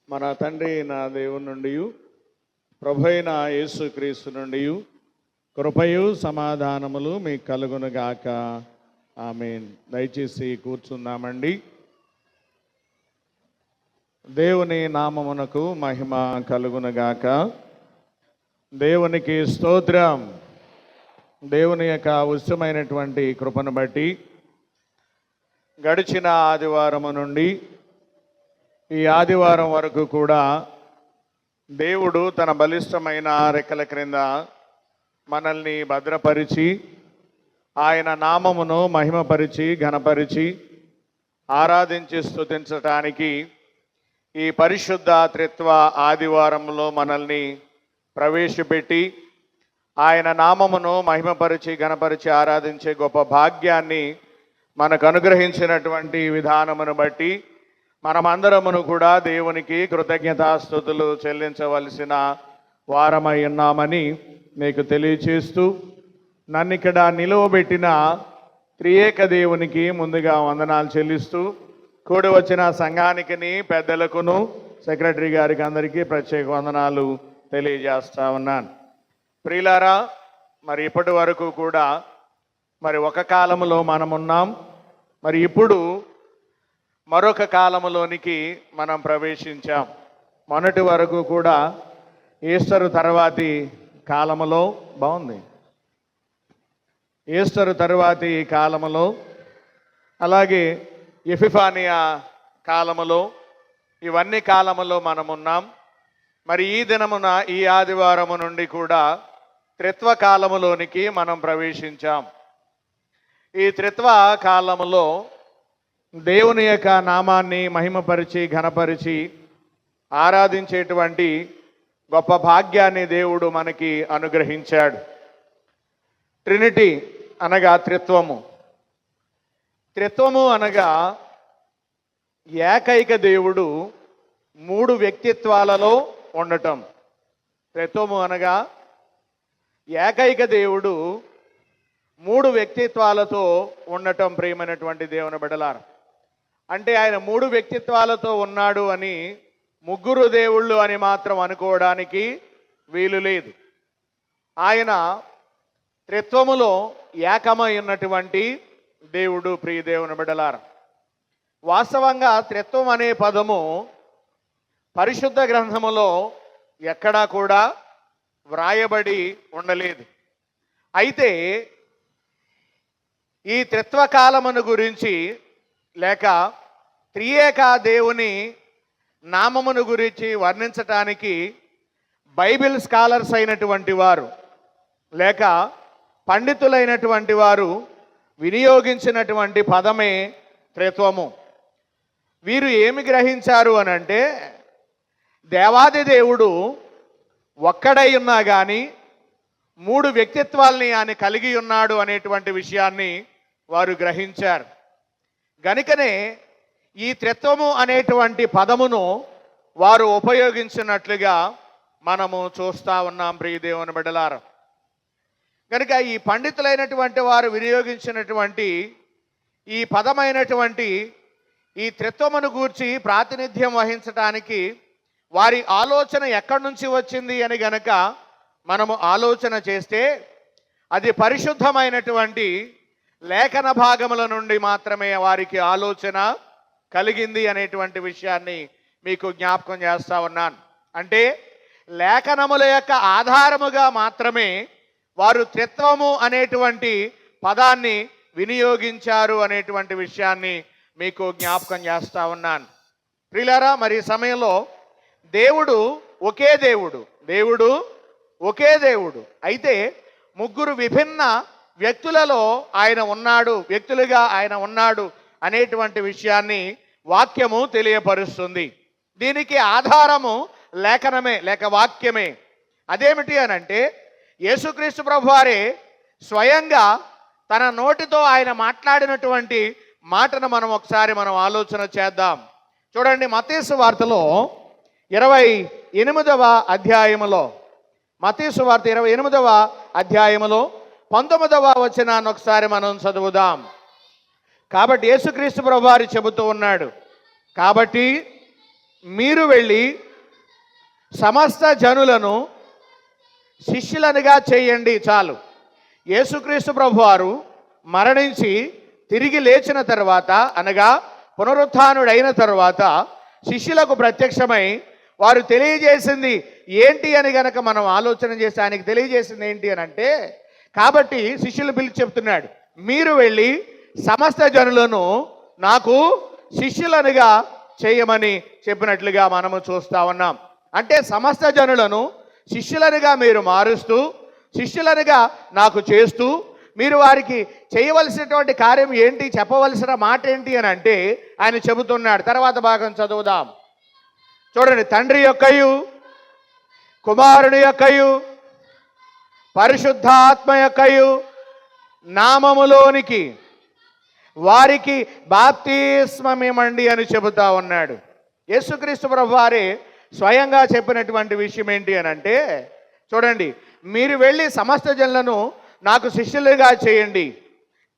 మన తండ్రి నా దేవుని నుండి ప్రభువైన యేసుక్రీస్తు నుండి కృపయు సమాధానములు మీకు కలుగునుగాక. ఆమేన్. దయచేసి కూర్చుందామండి. దేవుని నామమునకు మహిమ కలుగునుగాక. దేవునికి స్తోత్రం. దేవుని యొక్క ఉచితమైనటువంటి కృపను బట్టి గడిచిన ఆదివారము నుండి ఈ ఆదివారం వరకు కూడా దేవుడు తన బలిష్టమైన రెక్కల క్రింద మనల్ని భద్రపరిచి ఆయన నామమును మహిమపరిచి ఘనపరిచి ఆరాధించి స్తుతించటానికి ఈ పరిశుద్ధ త్రిత్వ ఆదివారంలో మనల్ని ప్రవేశపెట్టి ఆయన నామమును మహిమపరిచి ఘనపరిచి ఆరాధించే గొప్ప భాగ్యాన్ని మనకు అనుగ్రహించినటువంటి విధానమును బట్టి మనమందరమును కూడా దేవునికి కృతజ్ఞతాస్తుతులు చెల్లించవలసిన వారమై ఉన్నామని మీకు తెలియచేస్తూ నన్ను ఇక్కడ నిలువబెట్టిన త్రియేక దేవునికి ముందుగా వందనాలు చెల్లిస్తూ కూడి వచ్చిన సంఘానికి పెద్దలకును సెక్రటరీ గారికి అందరికీ ప్రత్యేక వందనాలు తెలియజేస్తా ఉన్నాను. ప్రియులారా, మరి ఇప్పటి వరకు కూడా ఒక కాలంలో మనమున్నాం. మరి ఇప్పుడు మరొక కాలంలోనికి మనం ప్రవేశించాం. మొన్నటి వరకు కూడా ఈస్టర్ తర్వాతి కాలములో బాగుంది. ఈస్టర్ తర్వాతి కాలములో అలాగే ఎపిఫానియా కాలములో ఇవన్నీ కాలములో మనమున్నాం. మరి ఈ దినమున ఈ ఆదివారము నుండి కూడా త్రిత్వ కాలములోనికి మనం ప్రవేశించాం. ఈ త్రిత్వ కాలములో దేవుని యొక్క నామాన్ని మహిమపరిచి ఘనపరిచి ఆరాధించేటువంటి గొప్ప భాగ్యాన్ని దేవుడు మనకి అనుగ్రహించాడు. ట్రినిటీ అనగా త్రిత్వము. త్రిత్వము అనగా ఏకైక దేవుడు మూడు వ్యక్తిత్వాలలో ఉండటం. త్రిత్వము అనగా ఏకైక దేవుడు మూడు వ్యక్తిత్వాలతో ఉండటం. ప్రియమైనటువంటి దేవుని బిడ్డలారా, అంటే ఆయన మూడు వ్యక్తిత్వాలతో ఉన్నాడు అని ముగ్గురు దేవుళ్ళు అని మాత్రం అనుకోవడానికి వీలు లేదు. ఆయన త్రిత్వములో ఏకమై ఉన్నటువంటి దేవుడు. ప్రియ దేవుని బిడ్డలారా, వాస్తవంగా త్రిత్వం అనే పదము పరిశుద్ధ గ్రంథములో ఎక్కడా కూడా వ్రాయబడి ఉండలేదు. అయితే ఈ త్రిత్వకాలమును గురించి లేక త్రియేక దేవుని నామమును గురించి వర్ణించటానికి బైబిల్ స్కాలర్స్ అయినటువంటి వారు లేక పండితులైనటువంటి వారు వినియోగించినటువంటి పదమే త్రిత్వము. వీరు ఏమి గ్రహించారు అనంటే, దేవాది దేవుడు ఒక్కడై ఉన్నా కానీ మూడు వ్యక్తిత్వాల్ని ఆయన కలిగి ఉన్నాడు అనేటువంటి విషయాన్ని వారు గ్రహించారు. గనుకనే ఈ త్రిత్వము అనేటువంటి పదమును వారు ఉపయోగించినట్లుగా మనము చూస్తూ ఉన్నాం. ప్రియ దేవుని బిడ్డలారా, కనుక ఈ పండితులైనటువంటి వారు వినియోగించినటువంటి ఈ పదమైనటువంటి ఈ త్రిత్వమును గూర్చి ప్రాతినిధ్యం వహించటానికి వారి ఆలోచన ఎక్కడి నుంచి వచ్చింది అని గనక మనము ఆలోచన చేస్తే అది పరిశుద్ధమైనటువంటి లేఖన భాగముల నుండి మాత్రమే వారికి ఆలోచన కలిగింది అనేటువంటి విషయాన్ని మీకు జ్ఞాపకం చేస్తా ఉన్నాను. అంటే లేఖనముల యొక్క ఆధారముగా మాత్రమే వారు త్రిత్వము అనేటువంటి పదాన్ని వినియోగించారు అనేటువంటి విషయాన్ని మీకు జ్ఞాపకం చేస్తా ఉన్నాను. ప్రియులారా, మరి ఈ సమయంలో దేవుడు ఒకే దేవుడు. దేవుడు ఒకే దేవుడు అయితే ముగ్గురు విభిన్న వ్యక్తులలో ఆయన ఉన్నాడు, వ్యక్తులుగా ఆయన ఉన్నాడు అనేటువంటి విషయాన్ని వాక్యము తెలియపరుస్తుంది. దీనికి ఆధారము లేఖనమే లేక వాక్యమే. అదేమిటి అనంటే, యేసుక్రీస్తు ప్రభువారే స్వయంగా తన నోటితో ఆయన మాట్లాడినటువంటి మాటను ఒకసారి ఆలోచన చేద్దాం. చూడండి, మత్తయి సువార్తలో 28వ అధ్యాయములో, మత్తయి సువార్త 28వ అధ్యాయములో 19వ వచనాన్ని ఒకసారి మనం చదువుదాం. కాబట్టి యేసుక్రీస్తు ప్రభువారు చెబుతూ ఉన్నాడు, కాబట్టి మీరు వెళ్ళి సమస్త జనులను శిష్యులనుగా చేయండి. చాలు. యేసుక్రీస్తు ప్రభువారు మరణించి తిరిగి లేచిన తర్వాత, అనగా పునరుత్థానుడైన తర్వాత శిష్యులకు ప్రత్యక్షమై వారు తెలియజేసింది ఏంటి అని గనక మనం ఆలోచన చేసి ఆయనకి తెలియజేసింది ఏంటి అని అంటే, కాబట్టి శిష్యులు పిలిచి చెప్తున్నాడు, మీరు వెళ్ళి సమస్త జనులను నాకు శిష్యులనుగా చేయమని చెప్పినట్లుగా మనము చూస్తా ఉన్నాం. అంటే సమస్త జనులను శిష్యులనుగా మీరు మారుస్తూ, శిష్యులనుగా నాకు చేస్తూ, మీరు వారికి చేయవలసినటువంటి కార్యం ఏంటి, చెప్పవలసిన మాట ఏంటి అని అంటే ఆయన చెబుతున్నాడు. తర్వాత భాగం చదువుదాం. చూడండి, తండ్రి యొక్కయు కుమారుని యొక్కయు పరిశుద్ధాత్మ యొక్కయు నామములోనికి వారికి బాప్తిస్మమివ్వండి అని చెబుతా ఉన్నాడు. యేసుక్రీస్తు ప్రభువారే స్వయంగా చెప్పినటువంటి విషయం ఏంటి అని అంటే, చూడండి, మీరు వెళ్ళి సమస్త జనులను నాకు శిష్యులుగా చేయండి,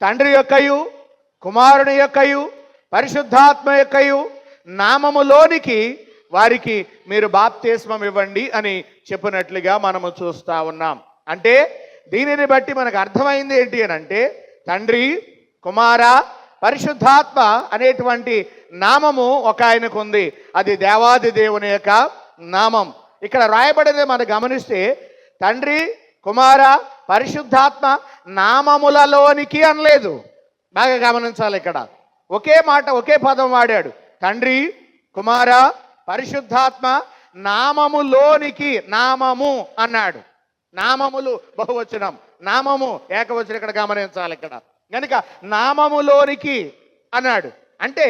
తండ్రి యొక్కయు కుమారుని యొక్కయు పరిశుద్ధాత్మ యొక్కయు నామములోనికి వారికి మీరు బాప్తిస్మం ఇవ్వండి అని చెప్పినట్లుగా మనము చూస్తూ ఉన్నాం. అంటే దీనిని బట్టి మనకు అర్థమైంది ఏంటి అని అంటే, తండ్రి, కుమార, పరిశుద్ధాత్మ అనేటువంటి నామము ఒక ఆయనకు ఉంది. అది దేవాది దేవుని యొక్క నామం. ఇక్కడ రాయబడినది మనం గమనిస్తే తండ్రి, కుమార, పరిశుద్ధాత్మ నామములలోనికి అనలేదు. బాగా గమనించాలి. ఇక్కడ ఒకే మాట, ఒకే పదం వాడాడు. తండ్రి, కుమార, పరిశుద్ధాత్మ నామములోనికి. నామము అన్నాడు. నామములు బహువచనం, నామము ఏకవచనం. ఇక్కడ గమనించాలి. ఇక్కడ కనుక నామములోనికి అన్నాడు. అంటే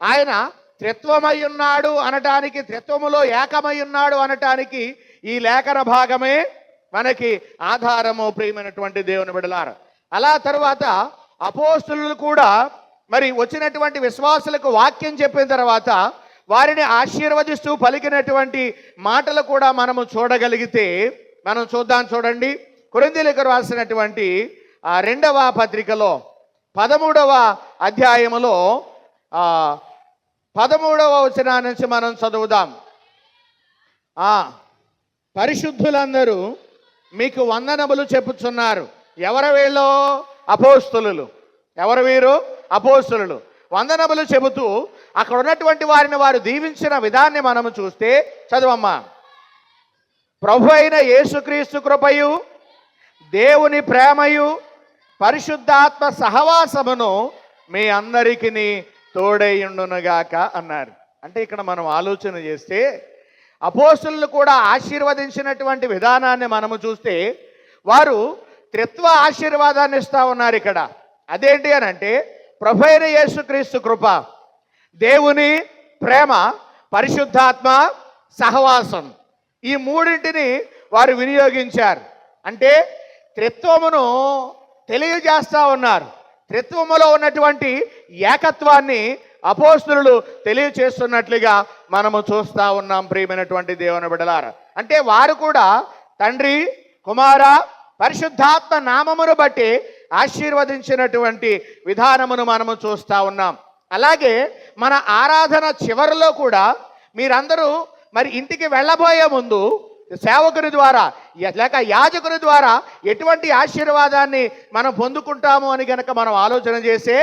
ఆయన త్రిత్వమై ఉన్నాడు అనటానికి, త్రిత్వములో ఏకమై ఉన్నాడు అనటానికి ఈ లేఖన భాగమే మనకి ఆధారము. ప్రియమైనటువంటి దేవుని బిడ్డలారా, అలా తరువాత అపోస్తులు కూడా మరి వచ్చినటువంటి విశ్వాసులకు వాక్యం చెప్పిన తర్వాత వారిని ఆశీర్వదిస్తూ పలికినటువంటి మాటలు కూడా మనము చూడగలిగితే మనం చూద్దాం. చూడండి, కొరింథీయులకు రాసినటువంటి 2వ పత్రికలో 13వ అధ్యాయములో 13వ వచనం నుంచి మనం చదువుదాం. పరిశుద్ధులందరూ మీకు వందనములు చెప్పుచున్నారు. ఎవరు వీళ్ళు? అపోస్తులు. ఎవరు వీరు? అపోస్తులు. వందనములు చెబుతూ అక్కడ ఉన్నటువంటి వారిని వారు దీవించిన విధాన్ని మనము చూస్తే, చదువమ్మా. ప్రభు అయిన యేసుక్రీస్తు కృపయు దేవుని ప్రేమయు పరిశుద్ధాత్మ సహవాసమును మీ అందరికీ తోడైయుండునుగాక అన్నారు. అంటే ఇక్కడ మనం ఆలోచన చేస్తే అపోస్తులు కూడా ఆశీర్వదించినటువంటి విధానాన్ని మనము చూస్తే వారు త్రిత్వ ఆశీర్వాదాన్ని ఇస్తా ఉన్నారు. ఇక్కడ అదేంటి అని అంటే, ప్రభు అయిన యేసుక్రీస్తు కృప, దేవుని ప్రేమ, పరిశుద్ధాత్మ సహవాసం, ఈ మూడింటిని వారు వినియోగించారు. అంటే త్రిత్వమును తెలియజేస్తా ఉన్నారు. త్రిత్వములో ఉన్నటువంటి ఏకత్వాన్ని అపోస్తులు తెలియచేస్తున్నట్లుగా మనము చూస్తూ ఉన్నాం. ప్రియమైనటువంటి దేవుని బిడ్డలారా, అంటే వారు కూడా తండ్రి, కుమార, పరిశుద్ధాత్మ నామమును బట్టి ఆశీర్వదించినటువంటి విధానమును మనము చూస్తూ ఉన్నాం. అలాగే మన ఆరాధన చివరిలో కూడా మీరందరూ మరి ఇంటికి వెళ్ళబోయే ముందు సేవకుని ద్వారా లేక యాజకుని ద్వారా ఎటువంటి ఆశీర్వాదాన్ని మనం పొందుకుంటాము అని గనక మనం ఆలోచన చేస్తే,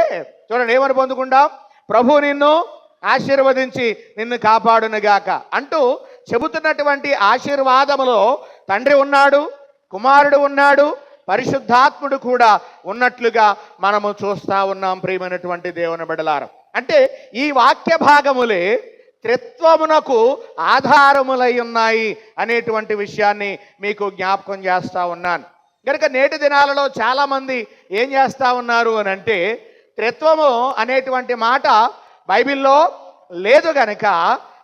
చూడండి, ఏమని పొందుకుంటాం? ప్రభు నిన్ను ఆశీర్వదించి నిన్ను కాపాడునుగాక అంటూ చెబుతున్నటువంటి ఆశీర్వాదములో తండ్రి ఉన్నాడు, కుమారుడు ఉన్నాడు, పరిశుద్ధాత్ముడు కూడా ఉన్నట్లుగా మనము చూస్తూ ఉన్నాం. ప్రియమైనటువంటి దేవుని బిడ్డలారా, అంటే ఈ వాక్య భాగములే త్రిత్వమునకు ఆధారములై ఉన్నాయి అనేటువంటి విషయాన్ని మీకు జ్ఞాపకం చేస్తూ ఉన్నాను. కనుక నేటి దినాలలో చాలామంది ఏం చేస్తూ ఉన్నారు అని అంటే, త్రిత్వము అనేటువంటి మాట బైబిల్లో లేదు గనక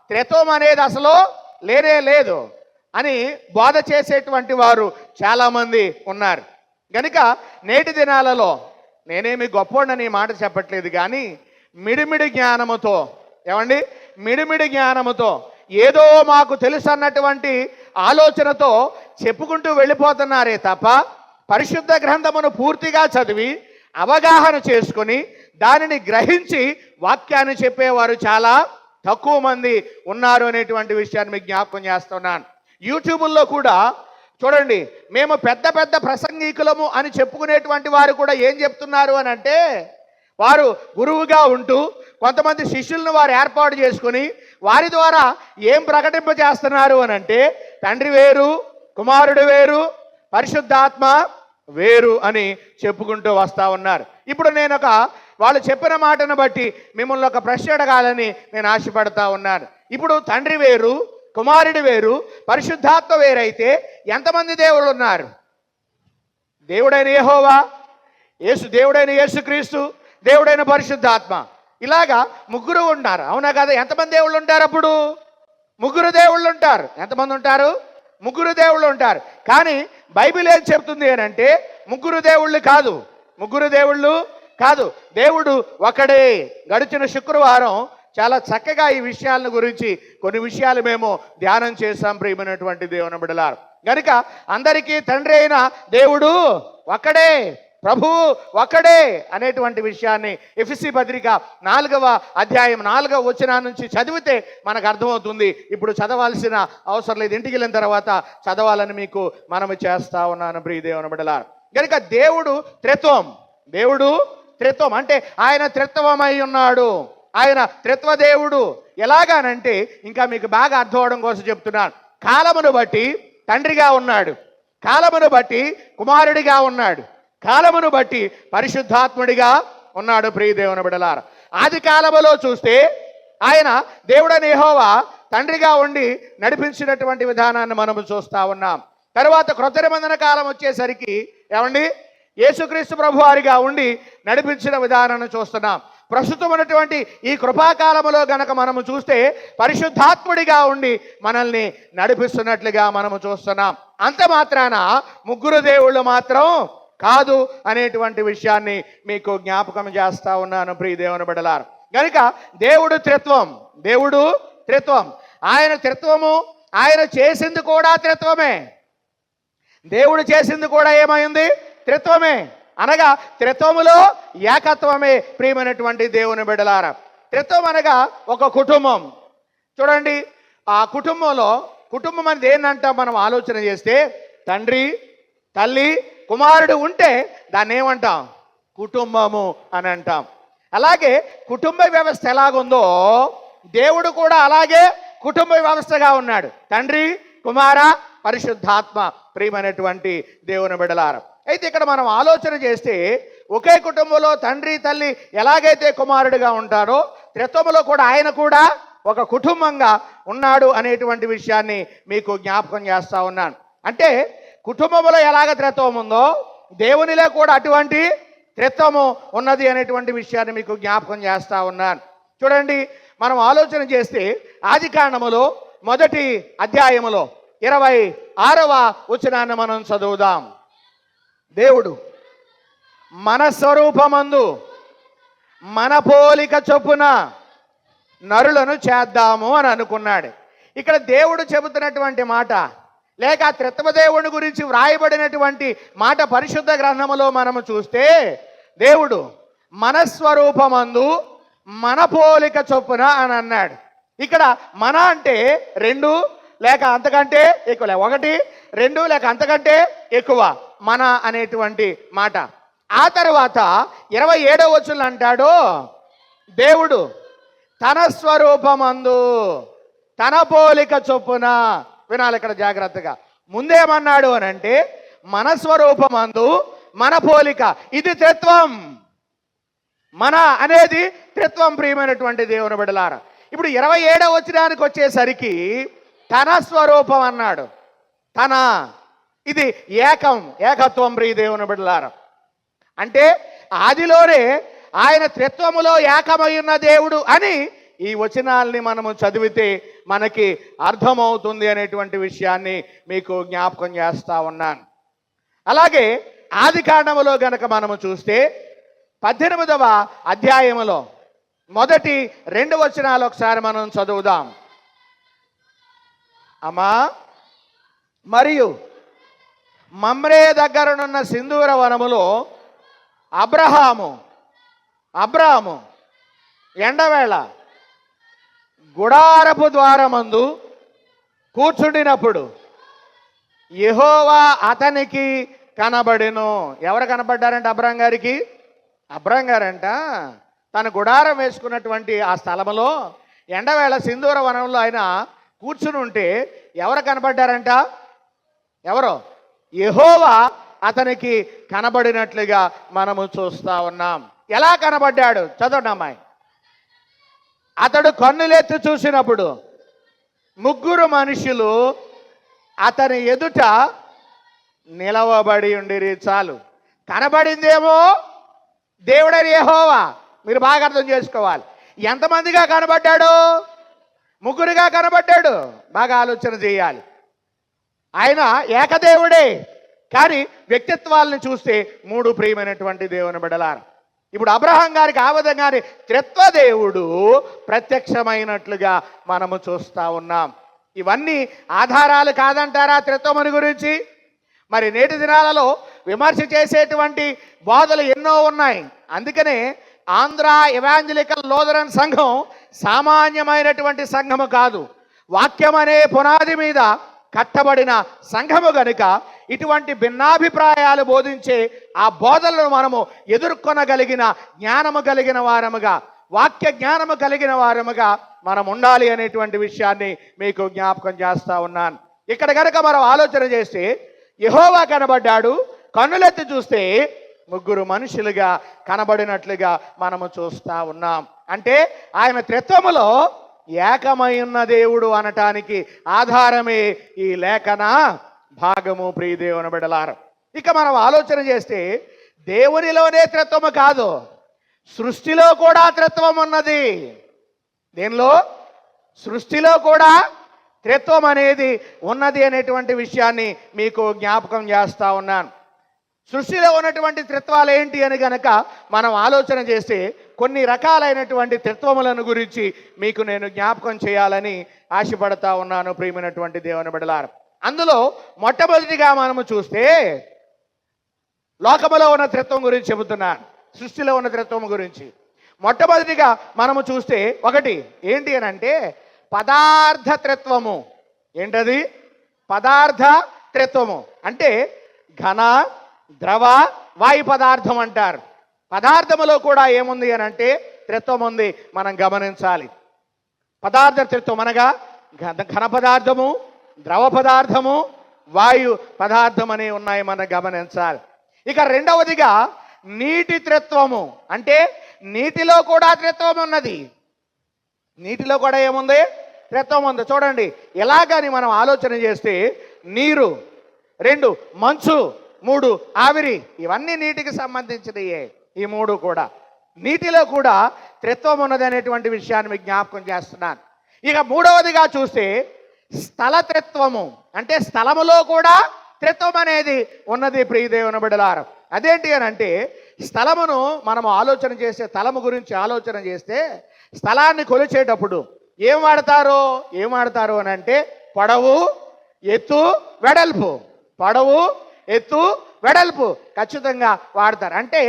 త్రిత్వం అనేది అసలు లేనే లేదు అని బోధ చేసేటువంటి వారు చాలామంది ఉన్నారు. కనుక నేటి దినాలలో నేనేమి గొప్పోడని మాట చెప్పట్లేదు, కానీ మిడిమిడి జ్ఞానముతో, ఏమండి, మిడిమిడి జ్ఞానముతో ఏదో మాకు తెలుసు అన్నటువంటి ఆలోచనతో చెప్పుకుంటూ వెళ్ళిపోతున్నారే తప్ప పరిశుద్ధ గ్రంథమును పూర్తిగా చదివి అవగాహన చేసుకుని దానిని గ్రహించి వాక్యాన్ని చెప్పేవారు చాలా తక్కువ మంది ఉన్నారు అనేటువంటి విషయాన్ని మీకు జ్ఞాపకం చేస్తున్నాను. యూట్యూబుల్లో కూడా చూడండి, మేము పెద్ద పెద్ద ప్రసంగికులము అని చెప్పుకునేటువంటి వారు కూడా ఏం చెప్తున్నారు అని అంటే, వారు గురువుగా ఉంటూ కొంతమంది శిష్యులను వారు ఏర్పాటు చేసుకుని వారి ద్వారా ఏం ప్రకటింపజేస్తున్నారు అని అంటే, తండ్రి వేరు, కుమారుడు వేరు, పరిశుద్ధాత్మ వేరు అని చెప్పుకుంటూ వస్తూ ఉన్నారు. ఇప్పుడు నేను వాళ్ళు చెప్పిన మాటను బట్టి మిమ్మల్ని ఒక ప్రశ్న అడగాలని నేను ఆశపడతా ఉన్నాను. ఇప్పుడు తండ్రి వేరు, కుమారుడు వేరు, పరిశుద్ధాత్మ వేరైతే ఎంతమంది దేవుళ్ళు ఉన్నారు? దేవుడైన యెహోవా, దేవుడైన యేసుక్రీస్తు, దేవుడైన పరిశుద్ధాత్మ, ఇలాగా ముగ్గురు ఉన్నారు. అవునా కదా? ఎంతమంది దేవుళ్ళు ఉంటారు? అప్పుడు ముగ్గురు దేవుళ్ళు ఉంటారు. ఎంతమంది ఉంటారు? ముగ్గురు దేవుళ్ళు ఉంటారు. కానీ బైబిల్ ఏం చెప్తుంది అని అంటే, ముగ్గురు దేవుళ్ళు కాదు, ముగ్గురు దేవుళ్ళు కాదు, దేవుడు ఒకడే. గడిచిన శుక్రవారం చాలా చక్కగా ఈ విషయాలను గురించి కొన్ని విషయాలు మేము ధ్యానం చేశాం ప్రియమైనటువంటి దేవుని బిడ్డలారా. కనుక అందరికీ తండ్రి అయిన దేవుడు ఒకడే, ప్రభువు ఒకడే అనేటువంటి విషయాన్ని ఎఫెసీ పత్రిక 4వ అధ్యాయం 4వ వచనం నుంచి చదివితే మనకు అర్థమవుతుంది. ఇప్పుడు చదవాల్సిన అవసరం లేదు, ఇంటికి వెళ్ళిన తర్వాత చదవాలని మీకు మనము చేస్తా ఉన్నాను ప్రియ దేవుని బిడ్డలారా. కనుక దేవుడు త్రిత్వం, దేవుడు త్రిత్వం అంటే ఆయన త్రిత్వమై ఉన్నాడు, ఆయన త్రిత్వదేవుడు. ఎలాగానంటే ఇంకా మీకు బాగా అర్థం అవడం కోసం చెప్తున్నాను. కాలమును బట్టి తండ్రిగా ఉన్నాడు, కాలమును బట్టి కుమారుడిగా ఉన్నాడు, కాలమును బట్టి పరిశుద్ధాత్ముడిగా ఉన్నాడు ప్రియ దేవుని బిడ్డలారా. ఆది కాలములో చూస్తే ఆయన దేవుడైన యెహోవా తండ్రిగా ఉండి నడిపించినటువంటి విధానాన్ని మనము చూస్తూ ఉన్నాం. తర్వాత క్రొత్త నిబంధన కాలం వచ్చేసరికి ఏమండి, యేసుక్రీస్తు ప్రభువారిగా ఉండి నడిపించిన విధానాన్ని చూస్తున్నాం. ప్రస్తుతం ఉన్నటువంటి ఈ కృపాకాలములో గనక మనము చూస్తే పరిశుద్ధాత్ముడిగా ఉండి మనల్ని నడిపిస్తున్నట్లుగా మనము చూస్తున్నాం. అంత మాత్రాన ముగ్గురు దేవుళ్ళు మాత్రం కాదు అనేటువంటి విషయాన్ని మీకు జ్ఞాపకం చేస్తా ఉన్నాను ప్రియ దేవుని బిడ్డలారా. కనుక దేవుడు త్రిత్వం, దేవుడు త్రిత్వం. ఆయన త్రిత్వము, ఆయన చేసింది కూడా త్రిత్వమే. దేవుడు చేసింది కూడా ఏమైంది? త్రిత్వమే. అనగా త్రిత్వములో ఏకత్వమే ప్రియమైనటువంటి దేవుని బిడ్డలారా. త్రిత్వం అనగా ఒక కుటుంబం. చూడండి, ఆ కుటుంబంలో, కుటుంబం అనేది ఏంటంటాం మనం ఆలోచన చేస్తే, తండ్రి, తల్లి, కుమారుడు ఉంటే దాన్ని ఏమంటాం? కుటుంబము అని అంటాం. అలాగే కుటుంబ వ్యవస్థ ఎలాగుందో దేవుడు కూడా అలాగే కుటుంబ వ్యవస్థగా ఉన్నాడు. తండ్రి, కుమార, పరిశుద్ధాత్మ ప్రియమైనటువంటి దేవుని బిడ్డలారా. అయితే ఇక్కడ మనం ఆలోచన చేస్తే ఒకే కుటుంబంలో తండ్రి, తల్లి ఎలాగైతే కుమారుడిగా ఉంటారో త్రిత్వములో కూడా ఆయన కూడా ఒక కుటుంబంగా ఉన్నాడు అనేటువంటి విషయాన్ని మీకు జ్ఞాపకం చేస్తా ఉన్నాను. అంటే కుటుంబంలో ఎలాగ త్రిత్వం ఉందో దేవునిలో కూడా అటువంటి త్రిత్వము ఉన్నది అనేటువంటి విషయాన్ని మీకు జ్ఞాపకం చేస్తా ఉన్నాను. చూడండి, మనం ఆలోచన చేస్తే ఆది కాండములో 1వ అధ్యాయములో 26వ వచనాన్ని మనం చదువుదాం. దేవుడు మన స్వరూపమందు మన పోలిక చొప్పున నరులను చేద్దాము అని అనుకున్నాడు. ఇక్కడ దేవుడు చెబుతున్నటువంటి మాట, లేక త్రిత్వదేవుని గురించి వ్రాయబడినటువంటి మాట పరిశుద్ధ గ్రంథములో మనము చూస్తే, దేవుడు మన స్వరూపమందు మన పోలిక చొప్పున అని అన్నాడు. ఇక్కడ మన అంటే 2 లేక అంతకంటే ఎక్కువ, 1, 2 లేక అంతకంటే ఎక్కువ మన అనేటువంటి మాట. ఆ తర్వాత 27వ వచనం అంటాడు, దేవుడు తన స్వరూపమందు తన పోలిక చొప్పున. వినాలి ఇక్కడ జాగ్రత్తగా. ముందేమన్నాడు అని అంటే మన స్వరూపమందు మన పోలిక. ఇది త్రిత్వం. మన అనేది త్రిత్వం ప్రియమైనటువంటి దేవుని బిడ్డలారా. ఇప్పుడు 27వ వచనానికి వచ్చేసరికి తన స్వరూపం అన్నాడు. తన, ఇది ఏకత్వం ప్రియ దేవుని బిడ్డలారా. అంటే ఆదిలోనే ఆయన త్రిత్వములో ఏకమైన దేవుడు అని ఈ వచనాల్ని మనము చదివితే మనకి అర్థమవుతుంది అనేటువంటి విషయాన్ని మీకు జ్ఞాపకం చేస్తా ఉన్నాను. అలాగే ఆది కాండములో గనక మనము చూస్తే 18వ అధ్యాయములో 1-2 వచనాలు ఒకసారి మనం చదువుదాం. అమ్మా, మరియు మమ్రే దగ్గరనున్న సింధూర వనములో అబ్రాహాము ఎండవేళ గుడారపు ద్వారమందు కూర్చుండినప్పుడు యెహోవా అతనికి కనబడెను. ఎవరు కనబడ్డారంట అబ్రాం గారికి? అబ్రాం గారంట తన గుడారం వేసుకున్నటువంటి ఆ స్థలంలో ఎండవేళ సింధూర వనంలో ఆయన కూర్చుని ఉంటే ఎవరు కనబడ్డారంట? ఎవరో యెహోవా అతనికి కనబడినట్లుగా మనము చూస్తా ఉన్నాం. ఎలా కనబడ్డాడు? చదవండి అమ్మాయి. అతడు కన్నులెత్తి చూసినప్పుడు ముగ్గురు మనుషులు అతని ఎదుట నిలవబడి ఉండిరి. చాలు. కనబడిందేమో దేవుడని యెహోవా. మీరు బాగా అర్థం చేసుకోవాలి. ఎంతమందిగా కనబడ్డాడు? ముగ్గురుగా కనబడ్డాడు. బాగా ఆలోచన చేయాలి. ఆయన ఏకదేవుడే, కానీ వ్యక్తిత్వాలను చూస్తే మూడు ప్రియమైనటువంటి దేవుని బిడ్డలారా. ఇప్పుడు అబ్రహాం గారికి ఆ విధంగానే త్రిత్వదేవుడు ప్రత్యక్షమైనట్లుగా మనము చూస్తూ ఉన్నాం. ఇవన్నీ ఆధారాలు కాదంటారా త్రిత్వముని గురించి? మరి నేటి దినాలలో విమర్శ చేసేటువంటి బోధలు ఎన్నో ఉన్నాయి. అందుకనే ఆంధ్ర ఎవాంజలికల్ లూథరన్ సంఘం సామాన్యమైనటువంటి సంఘము కాదు. వాక్యం అనే పునాది మీద కట్టబడిన సంఘము గనుక ఇటువంటి భిన్నాభిప్రాయాలు బోధించే ఆ బోధనలను మనము ఎదుర్కొనగలిగిన జ్ఞానము కలిగిన వారముగా, వాక్య జ్ఞానము కలిగిన వారముగా మనం ఉండాలి అనేటువంటి విషయాన్ని మీకు జ్ఞాపకం చేస్తా ఉన్నాను. ఇక్కడ కనుక మనం ఆలోచన చేస్తే యెహోవా కనబడ్డాడు. కన్నులెత్తి చూస్తే ముగ్గురు మనుషులుగా కనబడినట్లుగా మనము చూస్తా ఉన్నాం. అంటే ఆయన త్రిత్వములో ఏకమై ఉన్న దేవుడు అనటానికి ఆధారమే ఈ లేఖన భాగము. ప్రియ దేవుని బిడ్డలారా, ఇక మనం ఆలోచన చేస్తే దేవునిలోనే త్రిత్వము కాదు, సృష్టిలో కూడా త్రిత్వం ఉన్నది. దేనిలో? సృష్టిలో కూడా త్రిత్వం అనేది ఉన్నది అనేటువంటి విషయాన్ని మీకు జ్ఞాపకం చేస్తా ఉన్నాను. సృష్టిలో ఉన్నటువంటి త్రిత్వాలు ఏంటి అని గనక మనం ఆలోచన చేస్తే కొన్ని రకాలైనటువంటి త్రిత్వములను గురించి మీకు నేను జ్ఞాపకం చేయాలని ఆశపడతా ఉన్నాను. ప్రియమైనటువంటి దేవుని బిడ్డలారా, అందులో మొట్టమొదటిగా మనము చూస్తే లోకములో ఉన్న త్రిత్వం గురించి చెబుతున్నాను. సృష్టిలో ఉన్న త్రిత్వం గురించి మొట్టమొదటిగా మనము చూస్తే ఒకటి ఏంటి అని అంటే పదార్థ త్రిత్వము. ఏంటది? పదార్థ త్రిత్వము అంటే ఘన, ద్రవ, వాయు పదార్థం అంటారు. పదార్థములో కూడా ఏముంది అని అంటే త్రిత్వం ఉంది. మనం గమనించాలి. పదార్థ త్రిత్వం అనగా ఘన పదార్థము, ద్రవ పదార్థము, వాయు పదార్థం అని ఉన్నాయి, మనం గమనించాలి. ఇక రెండవదిగా నీటి త్రిత్వము అంటే నీటిలో కూడా త్రిత్వం ఉన్నది. నీటిలో కూడా ఏముంది? త్రిత్వం ఉంది. చూడండి, ఎలాగని మనం ఆలోచన చేస్తే నీరు, 2 మంచు, 3 ఆవిరి, ఇవన్నీ నీటికి సంబంధించినయే. ఈ 3 కూడా నీటిలో కూడా త్రిత్వం ఉన్నది అనేటువంటి విషయాన్ని మీకు జ్ఞాపకం చేస్తున్నాను. ఇక మూడవదిగా చూస్తే స్థల త్రిత్వము అంటే స్థలములో కూడా త్రిత్వం అనేది ఉన్నది. ప్రియదేవుని బిడ్డలారా, అదేంటి అని అంటే స్థలమును మనం ఆలోచన చేస్తే, స్థలము గురించి ఆలోచన చేస్తే స్థలాన్ని కొలిచేటప్పుడు ఏం వాడతారు అని అంటే పొడవు, ఎత్తు, వెడల్పు. పొడవు, ఎత్తు, వెడల్పు ఖచ్చితంగా వాడతారు. అంటే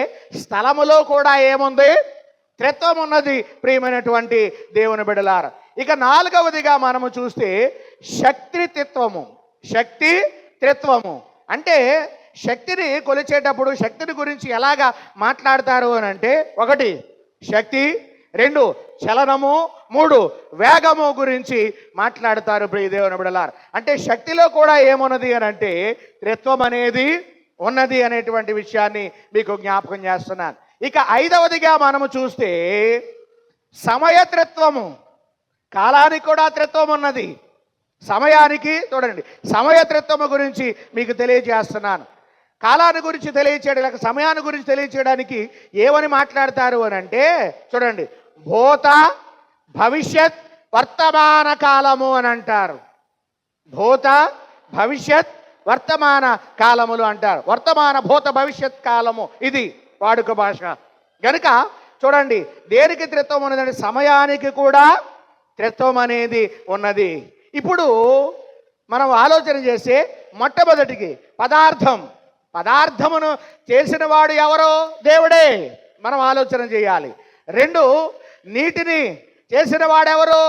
స్థలములో కూడా ఏముంది? త్రిత్వం ఉన్నది. ప్రియమైనటువంటి దేవుని బిడ్డలారా, ఇక నాలుగవదిగా మనము చూస్తే శక్తి త్రిత్వము. శక్తి త్రిత్వము అంటే శక్తిని కొలిచేటప్పుడు శక్తిని గురించి ఎలాగా మాట్లాడతారు అని అంటే 1 శక్తి, 2 చలనము, 3 వేగము గురించి మాట్లాడతారు. ప్రియ దేవుని బిడ్డలారా, అంటే శక్తిలో కూడా ఏమున్నది అని అంటే త్రిత్వం అనేది ఉన్నది అనేటువంటి విషయాన్ని మీకు జ్ఞాపకం చేస్తున్నాను. ఇక 5వదిగా మనము చూస్తే సమయత్రిత్వము. కాలానికి కూడా త్రిత్వం ఉన్నది. సమయానికి చూడండి, సమయత్రిత్వము గురించి మీకు తెలియజేస్తున్నాను. కాలాన్ని గురించి తెలియచేయడం, లేక సమయాన్ని గురించి తెలియచేయడానికి ఏమని మాట్లాడతారు అని అంటే చూడండి, భూత, భవిష్యత్, వర్తమాన కాలము అని అంటారు. భూత, భవిష్యత్, వర్తమాన కాలములు అంటారు. వర్తమాన, భూత, భవిష్యత్ కాలము ఇది వాడుక భాష గనుక చూడండి, దేనికి త్రిత్వం ఉన్నదంటే సమయానికి కూడా త్రిత్వం అనేది ఉన్నది. ఇప్పుడు మనం ఆలోచన చేస్తే మొట్టమొదటికి పదార్థమును చేసిన వాడు ఎవరో? దేవుడే. మనం ఆలోచన చేయాలి. 2 నీటిని చేసిన వాడెవరు?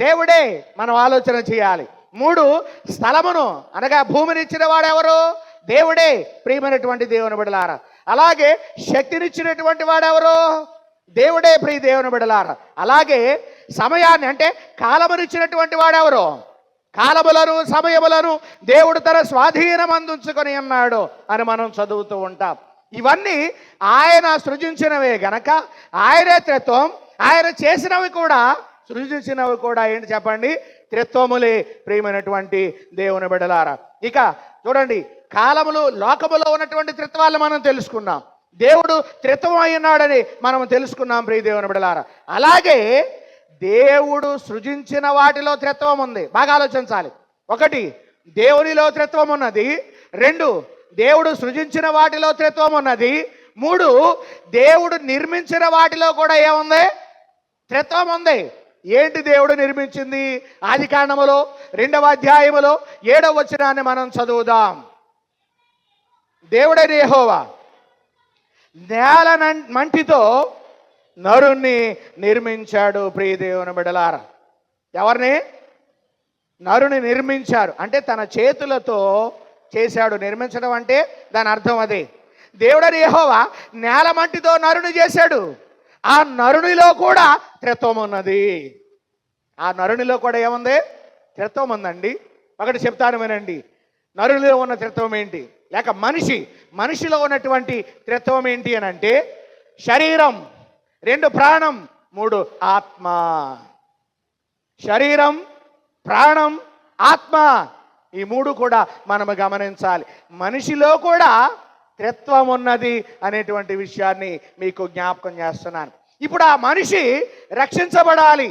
దేవుడే. మనం ఆలోచన చేయాలి. 3, స్థలమును అనగా భూమిని ఇచ్చిన వాడెవరు? దేవుడే. ప్రియమైనటువంటి దేవుని బిడ్డలారా, అలాగే శక్తినిచ్చినటువంటి వాడెవరు? దేవుడే. ప్రియ దేవుని బిడ్డలారా, అలాగే సమయాన్ని అంటే కాలమునిచ్చినటువంటి వాడెవరు? కాలములను సమయములను దేవుడు తన స్వాధీనం అందించుకొని ఉన్నాడు అని మనం చదువుతూ ఉంటాం. ఇవన్నీ ఆయన సృజించినవే గనక ఆయనే త్రిత్వం. ఆయన చేసినవి కూడా, సృజించినవి కూడా ఏంటి చెప్పండి? త్రిత్వములే. ప్రియమైనటువంటి దేవుని బిడ్డలారా, ఇక చూడండి, కాలములు లోకములో ఉన్నటువంటి త్రిత్వాలను మనం తెలుసుకున్నాం. దేవుడు త్రిత్వం అయినాడని మనం తెలుసుకున్నాం. ప్రియ దేవుని బిడ్డలారా, అలాగే దేవుడు సృజించిన వాటిలో త్రిత్వం ఉంది. బాగా ఆలోచించాలి. 1, దేవునిలో త్రిత్వం ఉన్నది. 2, దేవుడు సృజించిన వాటిలో త్రిత్వం ఉన్నది. 3, దేవుడు నిర్మించిన వాటిలో కూడా ఏముంది? త్రిత్వం ఉంది. ఏంటి దేవుడు నిర్మించింది? ఆదికాండములో 2వ అధ్యాయములో 7వ వచనాన్ని మనం చదువుదాం. దేవుడైన యెహోవా నేల మంటితో నరుణ్ణి నిర్మించాడు. ప్రియ దేవుని బిడ్డలారా, ఎవరిని? నరుని నిర్మించారు అంటే తన చేతులతో చేశాడు. నిర్మించడం అంటే దాని అర్థం అదే. దేవుడైన యెహోవా నేల మంటితో నరుని చేశాడు. ఆ నరునిలో కూడా త్రిత్వం ఉన్నది. ఆ నరునిలో కూడా ఏముంది? త్రిత్వం ఉందండి. ఒకటి చెప్తాను వినండి. నరునిలో ఉన్న త్రిత్వం ఏంటి, లేక మనిషిలో ఉన్నటువంటి త్రిత్వం ఏంటి అని అంటే, శరీరం, 2 ప్రాణం, 3 ఆత్మ. శరీరం, ప్రాణం, ఆత్మ, ఈ 3 కూడా మనము గమనించాలి. మనిషిలో కూడా త్రిత్వం ఉన్నది అనేటువంటి విషయాన్ని మీకు జ్ఞాపకం చేస్తున్నాను. ఇప్పుడు ఆ మనిషి రక్షించబడాలి.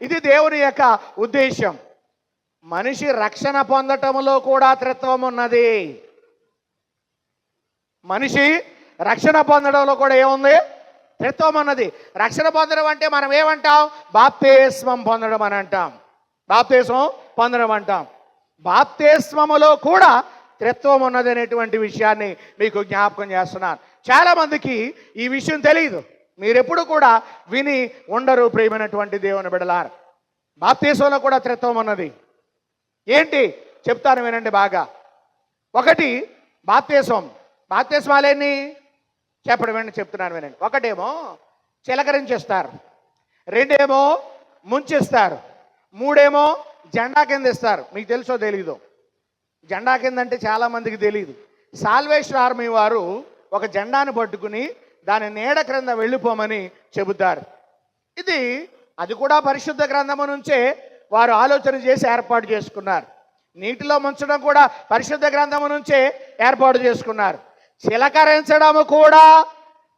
ఇది దేవుని యొక్క ఉద్దేశం. మనిషి రక్షణ పొందటంలో కూడా త్రిత్వం ఉన్నది. మనిషి రక్షణ పొందడంలో కూడా ఏముంది? త్రిత్వం ఉన్నది. రక్షణ పొందడం అంటే మనం ఏమంటాం? బాప్తిస్మం పొందడం అని అంటాం. బాప్తిస్మం పొందడం అంటాం. బాప్తిస్మములో కూడా త్రిత్వం ఉన్నది అనేటువంటి విషయాన్ని మీకు జ్ఞాపకం చేస్తున్నాను. చాలామందికి ఈ విషయం తెలియదు. మీరెప్పుడు కూడా విని ఉండరు. ప్రియమైనటువంటి దేవుని బిడ్డలారా, బాప్తిస్మంలో కూడా త్రిత్వం ఉన్నది. ఏంటి చెప్తాను వినండి బాగా. 1, బాప్తిస్మాలేని చెప్పడం వినండి, చెప్తున్నాను వినండి. 1 చిలకరించేస్తారు, 2 ముంచిస్తారు, 3 జెండా కింద ఇస్తారు. మీకు తెలుసో తెలీదు? జెండా కింద అంటే చాలామందికి తెలియదు. సాల్వేషన్ ఆర్మీ వారు ఒక జెండాను పట్టుకుని దాని నీడ క్రింద వెళ్ళిపోమని చెబుతారు. అది కూడా పరిశుద్ధ గ్రంథము నుంచే వారు ఆలోచన చేసి ఏర్పాటు చేసుకున్నారు. నీటిలో ముంచడం కూడా పరిశుద్ధ గ్రంథము నుంచే ఏర్పాటు చేసుకున్నారు. చిలకరించడము కూడా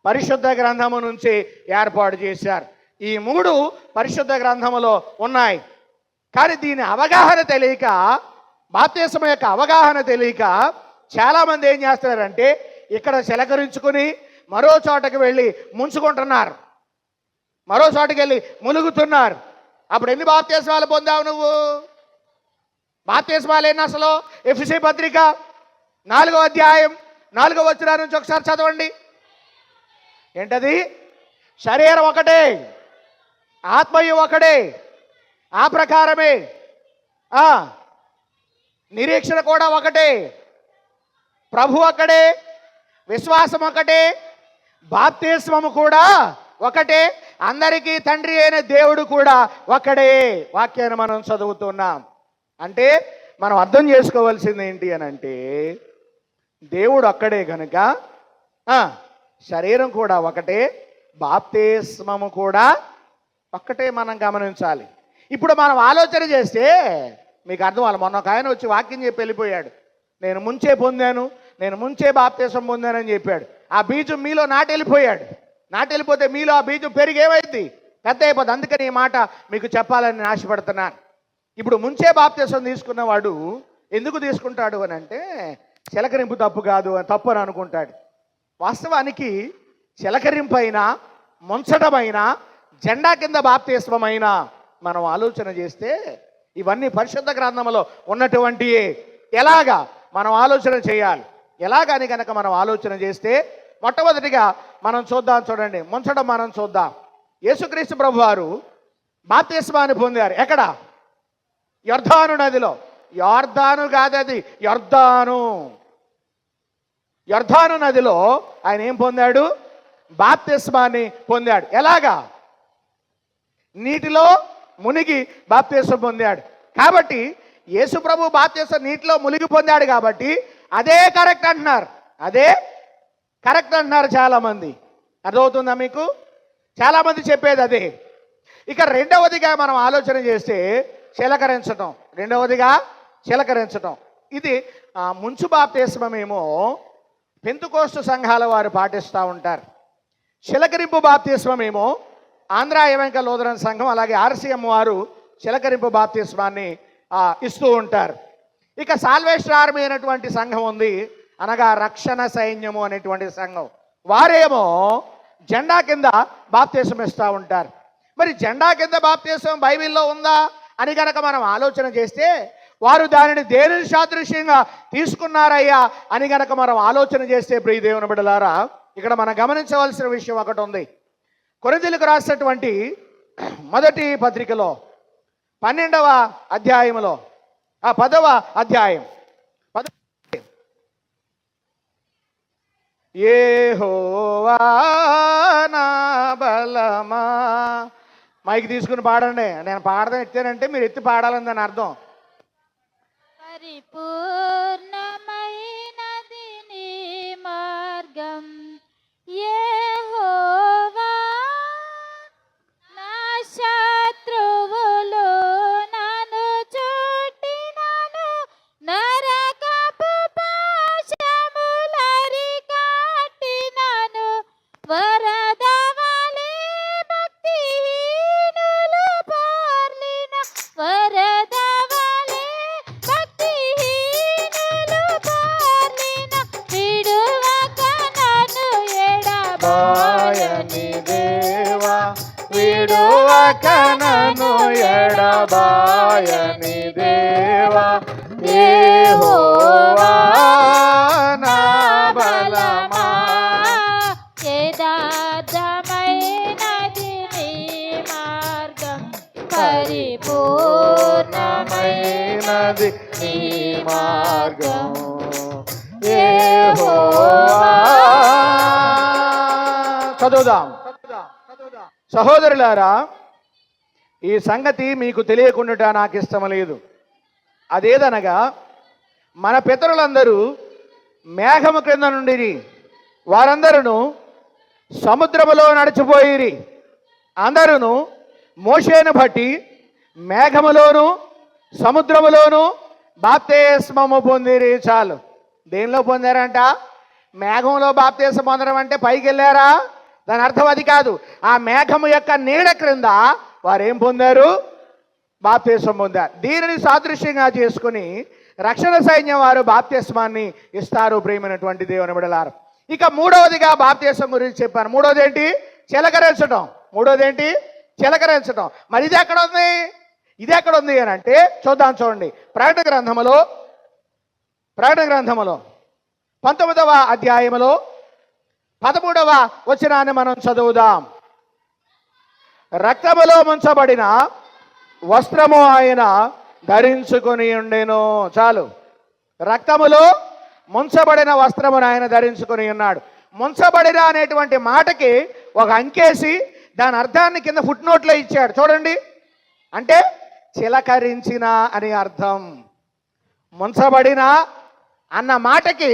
పరిశుద్ధ గ్రంథము నుంచి ఏర్పాటు చేశారు. ఈ 3 పరిశుద్ధ గ్రంథములో ఉన్నాయి. కానీ దీని అవగాహన తెలియక, బాప్తిస్మం యొక్క అవగాహన తెలియక చాలామంది ఏం చేస్తున్నారంటే, ఇక్కడ చిలకరించుకుని మరో చోటకి వెళ్ళి ముంచుకుంటున్నారు, మరో చోటకి వెళ్ళి ములుగుతున్నారు. అప్పుడు ఎన్ని బాప్తిస్మాలు పొందావు నువ్వు? బాప్తిస్మాలు ఏంటి అసలు? ఎఫెసీ పత్రిక 4వ అధ్యాయం 4వ వచనం నుంచి ఒకసారి చదవండి. ఏంటది? శరీరం ఒకటే, ఆత్మయు ఒకటే, ఆ ప్రకారమే నిరీక్షణ కూడా ఒకటే, ప్రభు ఒకటే, విశ్వాసం ఒకటే, బాప్తిస్మము కూడా ఒకటే, అందరికీ తండ్రి అయిన దేవుడు కూడా ఒకడే. వాక్యాన్ని మనం చదువుతున్నాం. అంటే మనం అర్థం చేసుకోవాల్సింది ఏంటి అని అంటే, దేవుడు ఒక్కడే కనుక శరీరం కూడా ఒకటే, బాప్తిస్మము కూడా ఒక్కటే మనం గమనించాలి. ఇప్పుడు మనం ఆలోచన చేస్తే మీకు అర్థం అవ్వాలి. మొన్న ఒక ఆయన వచ్చి వాక్యం చెప్పి వెళ్ళిపోయాడు. నేను ముంచే పొందాను, నేను ముంచే బాప్తిస్మం పొందానని చెప్పాడు. ఆ బీజం మీలో నాటెళ్ళిపోయాడు. నాటెళ్ళిపోతే మీలో ఆ బీజం పెరిగి ఏమైంది? పెద్ద అయిపోద్ది. అందుకని ఈ మాట మీకు చెప్పాలని ఆశపడుతున్నాను. ఇప్పుడు ముంచే బాప్తిస్మం తీసుకున్నవాడు ఎందుకు తీసుకుంటాడు అని అంటే, చిలకరింపు తప్పు కాదు, తప్పు అని అనుకుంటాడు. వాస్తవానికి చిలకరింపైనా, ముంచడమైనా, జెండా కింద బాప్తిస్మమైనా మనం ఆలోచన చేస్తే ఇవన్నీ పరిశుద్ధ గ్రంథంలో ఉన్నటువంటి ఎలాగా మనం ఆలోచన చేయాలి. ఎలాగని కనుక మనం ఆలోచన చేస్తే మొట్టమొదటిగా మనం చూద్దాం. చూడండి, ముంచడం మనం చూద్దాం. యేసుక్రీస్తు ప్రభువారు బాప్తిస్మాన్ని పొందారు. ఎక్కడ? యొర్దాను నదిలో. యొర్దాను కాదది, యొర్దాను. యొర్దాను నదిలో ఆయన ఏం పొందాడు? బాప్తిస్మాన్ని పొందాడు. ఎలాగా? నీటిలో మునిగి బాప్తిస్మం పొందాడు. కాబట్టి యేసు ప్రభు బాప్తిస్మం నీటిలో మునిగి పొందాడు కాబట్టి అదే కరెక్ట్ అంటున్నారు. అదే కరెక్ట్ అంటున్నారు చాలామంది. అర్థమవుతుందా మీకు? చాలామంది చెప్పేది అదే. ఇక రెండవదిగా మనం ఆలోచన చేస్తే చిలకరించటం. రెండవదిగా చిలకరించటం. ఇది ముంచు బాప్తిస్మమేమో పెంతుకోస్తు సంఘాల వారు పాటిస్తూ ఉంటారు. చిలకరింపు బాప్తిస్మమేమో ఆంధ్ర ఏవంక లోదరన్ సంఘం అలాగే ఆర్సీఎం వారు చిలకరింపు బాప్తిస్మాన్ని ఇస్తూ ఉంటారు. ఇక సాల్వేషన్ ఆర్మీ అనేటువంటి సంఘం ఉంది, అనగా రక్షణ సైన్యము అనేటువంటి సంఘం. వారేమో జెండా కింద బాప్తిస్మం ఇస్తూ ఉంటారు. మరి జెండా కింద బాప్తిస్మం బైబిల్లో ఉందా అని కనుక మనం ఆలోచన చేస్తే వారు దానిని దేనిని సాదృశ్యంగా తీసుకున్నారయ్యా అని కనుక మనం ఆలోచన చేస్తే, ప్రియ దేవుని బిడ్డలారా, ఇక్కడ మనం గమనించవలసిన విషయం ఒకటి ఉంది. కొరింథీయులకు రాసినటువంటి మొదటి పత్రికలో 12వ అధ్యాయంలో 10వ అధ్యాయం యెహోవా నా బలమా. మైక్ తీసుకుని పాడండి. నేను పాడదాం ఎత్తానంటే మీరు ఎత్తి పాడాలని దాని అర్థం. పరిపూర్ణమైనది నీ మార్గం యెహోవా, నా శత్రువులు నన్ను చుట్టినను, నరకపు పాశములరికట్టినను, వరదవలె భక్తిహీనులు పొర్లిన, వరదవలె భక్తిహీనులు పొర్లిన, విడువక నన్ను ఎడబాయని దేవా, విడువక నన్ను ఎడబాయని దేవా, యెహోవా నా బలమా. యథార్థమైనది నీ మార్గం, పరిపూర్ణమైనది నీ మార్గం యెహోవా. చదువుదాం. సహోదరులారా, ఈ సంగతి మీకు తెలియకుండా నాకు ఇష్టం లేదు. అదేదనగా మన పితరులందరూ మేఘము క్రింద నుండి వారందరూ సముద్రములో నడిచిపోయిరి. అందరూ మోషేను బట్టి మేఘములోను సముద్రములోను బాప్తిస్మము పొందిరి. చాలు. దేనిలో పొందారంట? మేఘంలో బాప్తిస్మం పొందడం అంటే పైకి వెళ్ళారా? దాని అర్థం అది కాదు. ఆ మేఘము యొక్క నీడ క్రింద వారు ఏం పొందారు? బాప్తిస్మం పొందారు. దీనిని సాదృశ్యంగా చేసుకుని రక్షణ సైన్యం వారు బాప్తిస్మాన్ని ఇస్తారు. ప్రియమైనటువంటి దేవుని బిడ్డలారా, ఇక మూడవదిగా బాప్తిస్మం గురించి చెప్పాను. మూడవది ఏంటి? చిలకరించడం. మూడవది ఏంటి? చిలకరించడం. మరి ఇది ఎక్కడ ఉంది? ఇది ఎక్కడ ఉంది అని అంటే చూద్దాం. చూడండి, ప్రకటన గ్రంథములో 19వ అధ్యాయములో 13వ వచనాన్ని మనం చదువుదాం. రక్తములో ముంచబడిన వస్త్రము ఆయన ధరించుకొని ఉండెను. చాలు. రక్తములో ముంచబడిన వస్త్రమును ఆయన ధరించుకొని ఉన్నాడు. ముంచబడిన అనేటువంటి మాటకి ఒక అంకేసి దాని అర్థాన్ని కింద ఫుట్ నోట్లో ఇచ్చాడు. చూడండి, అంటే చిలకరించిన అని అర్థం. ముంచబడిన అన్న మాటకి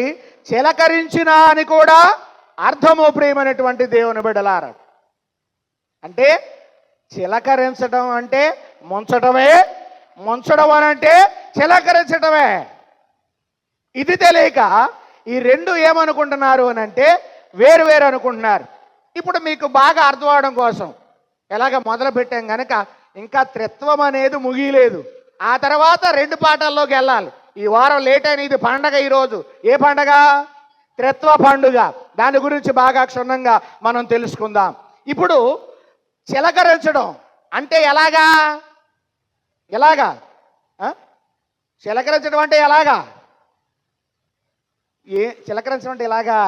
చిలకరించిన అని కూడా అర్థము. ప్రియమైనటువంటి దేవుని బిడ్డలారా, అంటే చిలకరించడం అంటే ముంచడమే, ముంచడం అని అంటే చిలకరించడమే. ఇది తెలియక ఈ రెండు ఏమనుకుంటున్నారు అని అంటే వేరు వేరు అనుకుంటున్నారు. ఇప్పుడు మీకు బాగా అర్థం అవడం కోసం ఎలాగ మొదలు పెట్టాం కనుక ఇంకా త్రిత్వం అనేది ముగియలేదు. ఆ తర్వాత 2 పాఠాల్లోకి వెళ్ళాలి. ఈ వారం లేట్ అయిన ఇది పండగ. ఈరోజు ఏ పండగ? త్రిత్వ పండుగ. దాని గురించి బాగా క్షుణ్ణంగా మనం తెలుసుకుందాం. ఇప్పుడు చిలకరించడం అంటే ఎలాగా? చిలకరించడం అంటే ఎలాగా? చిలకరించడం అంటే ఇలాగా?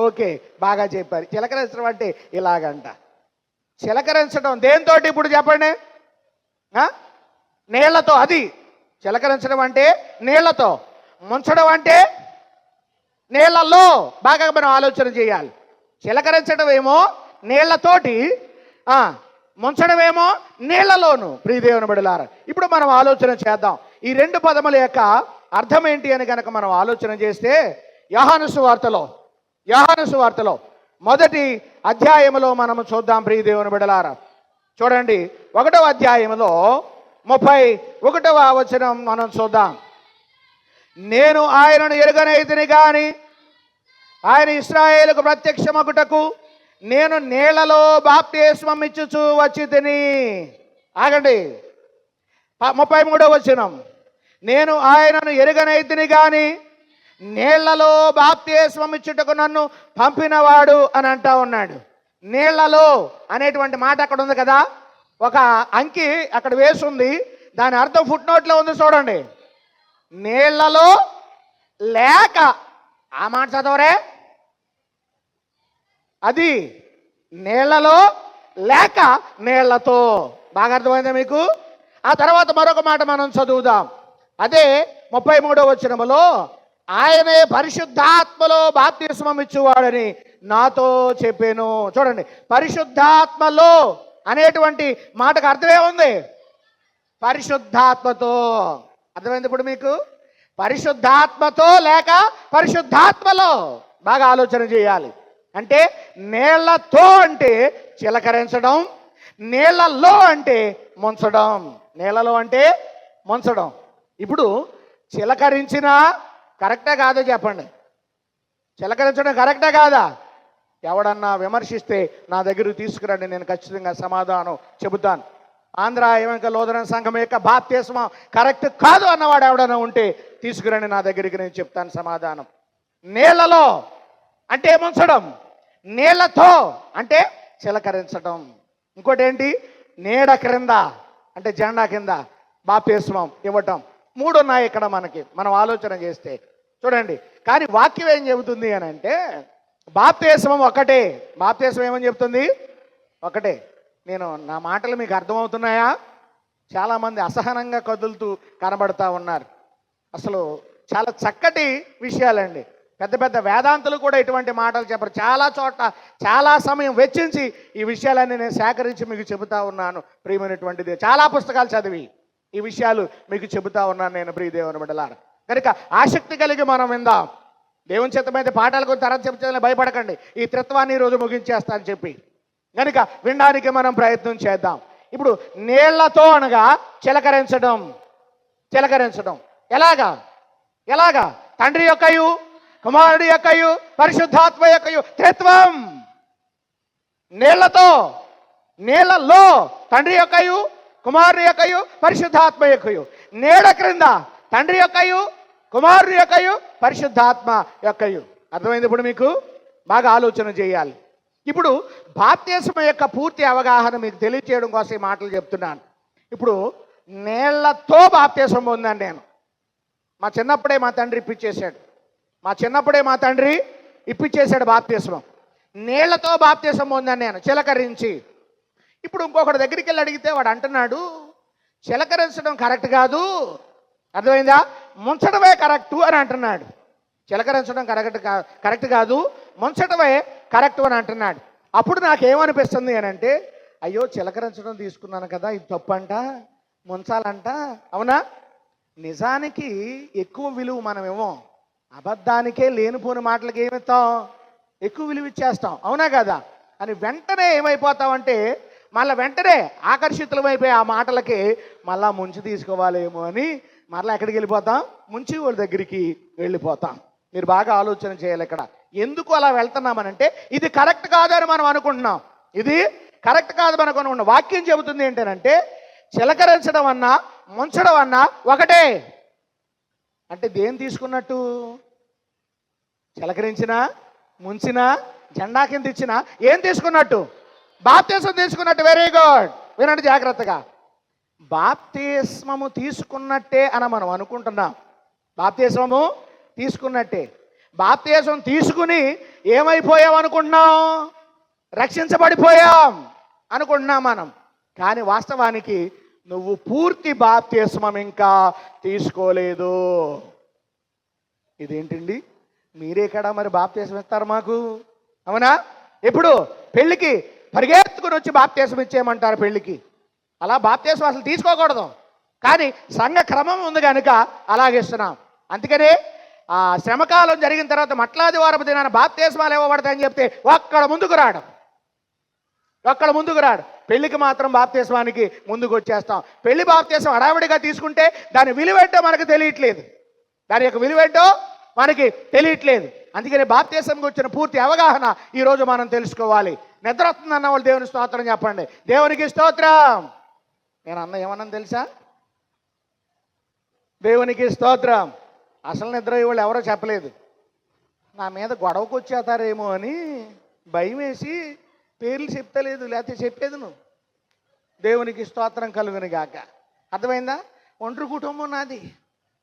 ఓకే, బాగా చెప్పారు. చిలకరించడం అంటే ఇలాగంట. చిలకరించడం దేంతోటి ఇప్పుడు చెప్పండి? ఆ? నీళ్లతో. అది చిలకరించడం అంటే నీళ్లతో, ముంచడం అంటే నీళ్లలో. బాగా మనం ఆలోచన చేయాలి. చిలకరించడం ఏమో నీళ్లతోటి, ముంచడం ఏమో నీళ్లలోను. ప్రియదేవుని బిడ్డలారా, ఇప్పుడు మనం ఆలోచన చేద్దాం. ఈ రెండు పదముల యొక్క అర్థం ఏంటి అని కనుక మనం ఆలోచన చేస్తే, యోహాను సువార్తలో మొదటి అధ్యాయములో మనము చూద్దాం. ప్రియదేవుని బిడ్డలారా, చూడండి 1వ అధ్యాయములో 31వ వచనం మనం చూద్దాం. నేను ఆయనను ఎరుగనైతిని గాని ఆయన ఇశ్రాయేలుకు ప్రత్యక్షమగుటకు నేను నీళ్లలో బాప్తిస్మం ఇచ్చుచూ వచ్చి తిని. ఆగండి. 33వ వచనం, నేను ఆయనను ఎరుగనైతిని గాని నీళ్లలో బాప్తిస్మం ఇచ్చుటకు నన్ను పంపినవాడు అని అంటా ఉన్నాడు. నీళ్లలో అనేటువంటి మాట అక్కడ ఉంది కదా, ఒక అంకి అక్కడ వేసుంది. దాని అర్థం ఫుట్ నోట్లో ఉంది, చూడండి. నీళ్లలో లేక, ఆ మాట చదవరే, అది నీళ్లలో లేక నీళ్లతో. బాగా అర్థమైందా మీకు? ఆ తర్వాత మరొక మాట మనం చదువుదాం. అదే 33వ వచనములో, ఆయనే పరిశుద్ధాత్మలో బాప్తిస్మం ఇచ్చువాడని నాతో చెప్పాను. చూడండి, పరిశుద్ధాత్మలో అనేటువంటి మాటకు అర్థమే ఉంది, పరిశుద్ధాత్మతో. అర్థమైంది ఇప్పుడు మీకు? పరిశుద్ధాత్మతో లేక పరిశుద్ధాత్మలో. బాగా ఆలోచన చేయాలి. అంటే నీళ్లతో అంటే చిలకరించడం, నీళ్లలో అంటే ముంచడం. నీళ్లలో అంటే ముంచడం. ఇప్పుడు చిలకరించినా కరెక్టే కాదో చెప్పండి? చిలకరించడం కరెక్టే కాదా? ఎవడన్నా విమర్శిస్తే నా దగ్గరకు తీసుకురండి, నేను ఖచ్చితంగా సమాధానం చెబుతాను. ఆంధ్ర ఏమంక లోదన సంఘం యొక్క బాప్తిస్మం కరెక్ట్ కాదు అన్నవాడు ఎవడన్నా ఉంటే తీసుకురండి నా దగ్గరికి, నేను చెప్తాను సమాధానం. నీళ్లలో అంటే ముంచడం, నీళ్లతో అంటే చిలకరించడం. ఇంకోటి ఏంటి? నీడ క్రింద అంటే జెండా కింద బాప్తిస్మం ఇవ్వటం. 3 ఉన్నాయి ఇక్కడ మనకి, మనం ఆలోచన చేస్తే. చూడండి, కానీ వాక్యం ఏం చెబుతుంది అని అంటే, బాప్తిస్మం ఒకటే. బాప్తిస్మం ఏమని చెప్తుంది? ఒకటే. నా మాటలు మీకు అర్థమవుతున్నాయా? చాలామంది అసహనంగా కదులుతూ కనబడతా ఉన్నారు. అసలు చాలా చక్కటి విషయాలండి. పెద్ద పెద్ద వేదాంతులు కూడా ఇటువంటి మాటలు చెప్పరు. చాలా చోట్ల చాలా సమయం వెచ్చించి ఈ విషయాలన్నీ నేను సేకరించి మీకు చెబుతా ఉన్నాను. ప్రియమైనటువంటిది, చాలా పుస్తకాలు చదివి ఈ విషయాలు మీకు చెబుతా ఉన్నాను నేను, ప్రియదేవుని బిడ్డలారా. కనుక ఆసక్తి కలిగి మనం విందాం. దేవుని చిత్తమైతే పాఠాల గురించి తర్వాత చెప్తే భయపడకండి, ఈ త్రిత్వాన్ని ఈరోజు ముగించేస్తా అని చెప్పి. కనుక వినడానికి మనం ప్రయత్నం చేద్దాం. ఇప్పుడు నీళ్లతో అనగా చిలకరించడం. ఎలాగా? తండ్రి యొక్కయు, కుమారుడి యొక్కయు, పరిశుద్ధాత్మ యొక్కయు త్రిత్వం. నీళ్లలో తండ్రి యొక్కయు, కుమారుని యొక్కయు, పరిశుద్ధాత్మ యొక్కయు. నీడ క్రింద తండ్రి యొక్కయు, కుమారుని యొక్కయు, పరిశుద్ధాత్మ యొక్కయు. అర్థమైంది ఇప్పుడు మీకు? బాగా ఆలోచన చేయాలి. ఇప్పుడు బాప్తిస్మం యొక్క పూర్తి అవగాహన మీకు తెలియచేయడం కోసం ఈ మాటలు చెప్తున్నాను. ఇప్పుడు నీళ్లతో బాప్తిస్మం పొందాను నేను. మా చిన్నప్పుడే మా తండ్రి ఇప్పించేశాడు బాప్తిస్మం. నీళ్లతో బాప్తిస్మం పొందాను నేను, చిలకరించి. ఇప్పుడు ఇంకొకటి దగ్గరికి వెళ్ళి అడిగితే వాడు అంటున్నాడు, చిలకరించడం కరెక్ట్ కాదు, అర్థమైందా, ముంచడమే కరెక్టు అని అంటున్నాడు. చిలకరించడం కరెక్ట్ కాదు, ముంచడమే కరెక్ట్ అని అంటున్నాడు. అప్పుడు నాకేమనిపిస్తుంది అని అంటే, అయ్యో చిలకరించడం తీసుకున్నాను కదా, ఇది తప్పంట, ముంచాలంట. అవునా? నిజానికి ఎక్కువ విలువ మనమేమో అబద్ధానికే, లేనిపోని మాటలకి ఏమిస్తాం, ఎక్కువ విలువ ఇచ్చేస్తాం. అవునా కదా? అని వెంటనే ఏమైపోతామంటే, మళ్ళీ వెంటనే ఆకర్షితులమైపోయి ఆ మాటలకి మళ్ళా ముంచి తీసుకోవాలేమో అని మరలా ఎక్కడికి వెళ్ళిపోతాం? ముంచి వాళ్ళ దగ్గరికి వెళ్ళిపోతాం. మీరు బాగా ఆలోచన చేయాలి. ఇక్కడ ఎందుకు అలా వెళ్తున్నామనంటే, ఇది కరెక్ట్ కాదని మనం అనుకుంటున్నాం. ఇది కరెక్ట్ కాదు మనకు అనుకుంటున్నాం. వాక్యం చెబుతుంది ఏంటంటే, చిలకరించడం అన్నా ముంచడం అన్నా ఒకటే. అంటే దేని తీసుకున్నట్టు? చిలకరించినా, ముంచినా, జెండా కింద ఇచ్చినా ఏం తీసుకున్నట్టు? బాప్తిస్మం తీసుకున్నట్టు. వెరీ గుడ్, వినండి జాగ్రత్తగా. బాప్తిస్మము తీసుకున్నట్టే అని మనం అనుకుంటున్నాం. బాప్తిస్మము తీసుకున్నట్టే. బాప్తిస్మం తీసుకుని ఏమైపోయాం అనుకుంటున్నాం? రక్షించబడిపోయాం. అనుకుంటున్నాం మనం. కానీ వాస్తవానికి నువ్వు పూర్తి బాప్తిస్మం ఇంకా తీసుకోలేదు. ఇదేంటండి, మీరే కదా మరి బాప్తిస్మం ఇస్తారు మాకు, అవునా? ఎప్పుడు పెళ్ళికి పరిగెత్తుకుని వచ్చి బాప్తిస్మం ఇచ్చేయమంటారు పెళ్ళికి. అలా బాప్తిస్మం అసలు తీసుకోకూడదు, కానీ సంఘ క్రమం ఉంది కనుక అలాగిస్తున్నాం. అందుకనే ఆ శ్రమకాలం జరిగిన తర్వాత మట్లాది వారపు దినాన బాప్తిస్మాలు ఇవ్వబడతాయని చెప్తే ఒక్కడ ముందుకు రాడు. పెళ్లికి మాత్రం బాప్తిస్మానికి ముందుకు వచ్చేస్తాం. పెళ్లి బాప్తిస్మం హడావిడిగా తీసుకుంటే దాని విలువేంటో మనకు తెలియట్లేదు, దాని యొక్క విలువేంటో మనకి తెలియట్లేదు. అందుకని బాప్తిస్మంకి వచ్చిన పూర్తి అవగాహన ఈరోజు మనం తెలుసుకోవాలి. నిద్ర వస్తుందన్న వాళ్ళు దేవుని స్తోత్రం చెప్పండి. దేవునికి స్తోత్రం. నేను ఏమన్నాను తెలుసా? దేవునికి స్తోత్రం. అసలు నిద్ర వాళ్ళు ఎవరో చెప్పలేదు. నా మీద గొడవకు వచ్చేస్తారేమో అని భయం వేసి పేర్లు చెప్తలేదు, లేకపోతే చెప్పేది నువ్వు. దేవునికి స్తోత్రం కలుగును గాక. అర్థమైందా? ఒంటరి కుటుంబం నాది,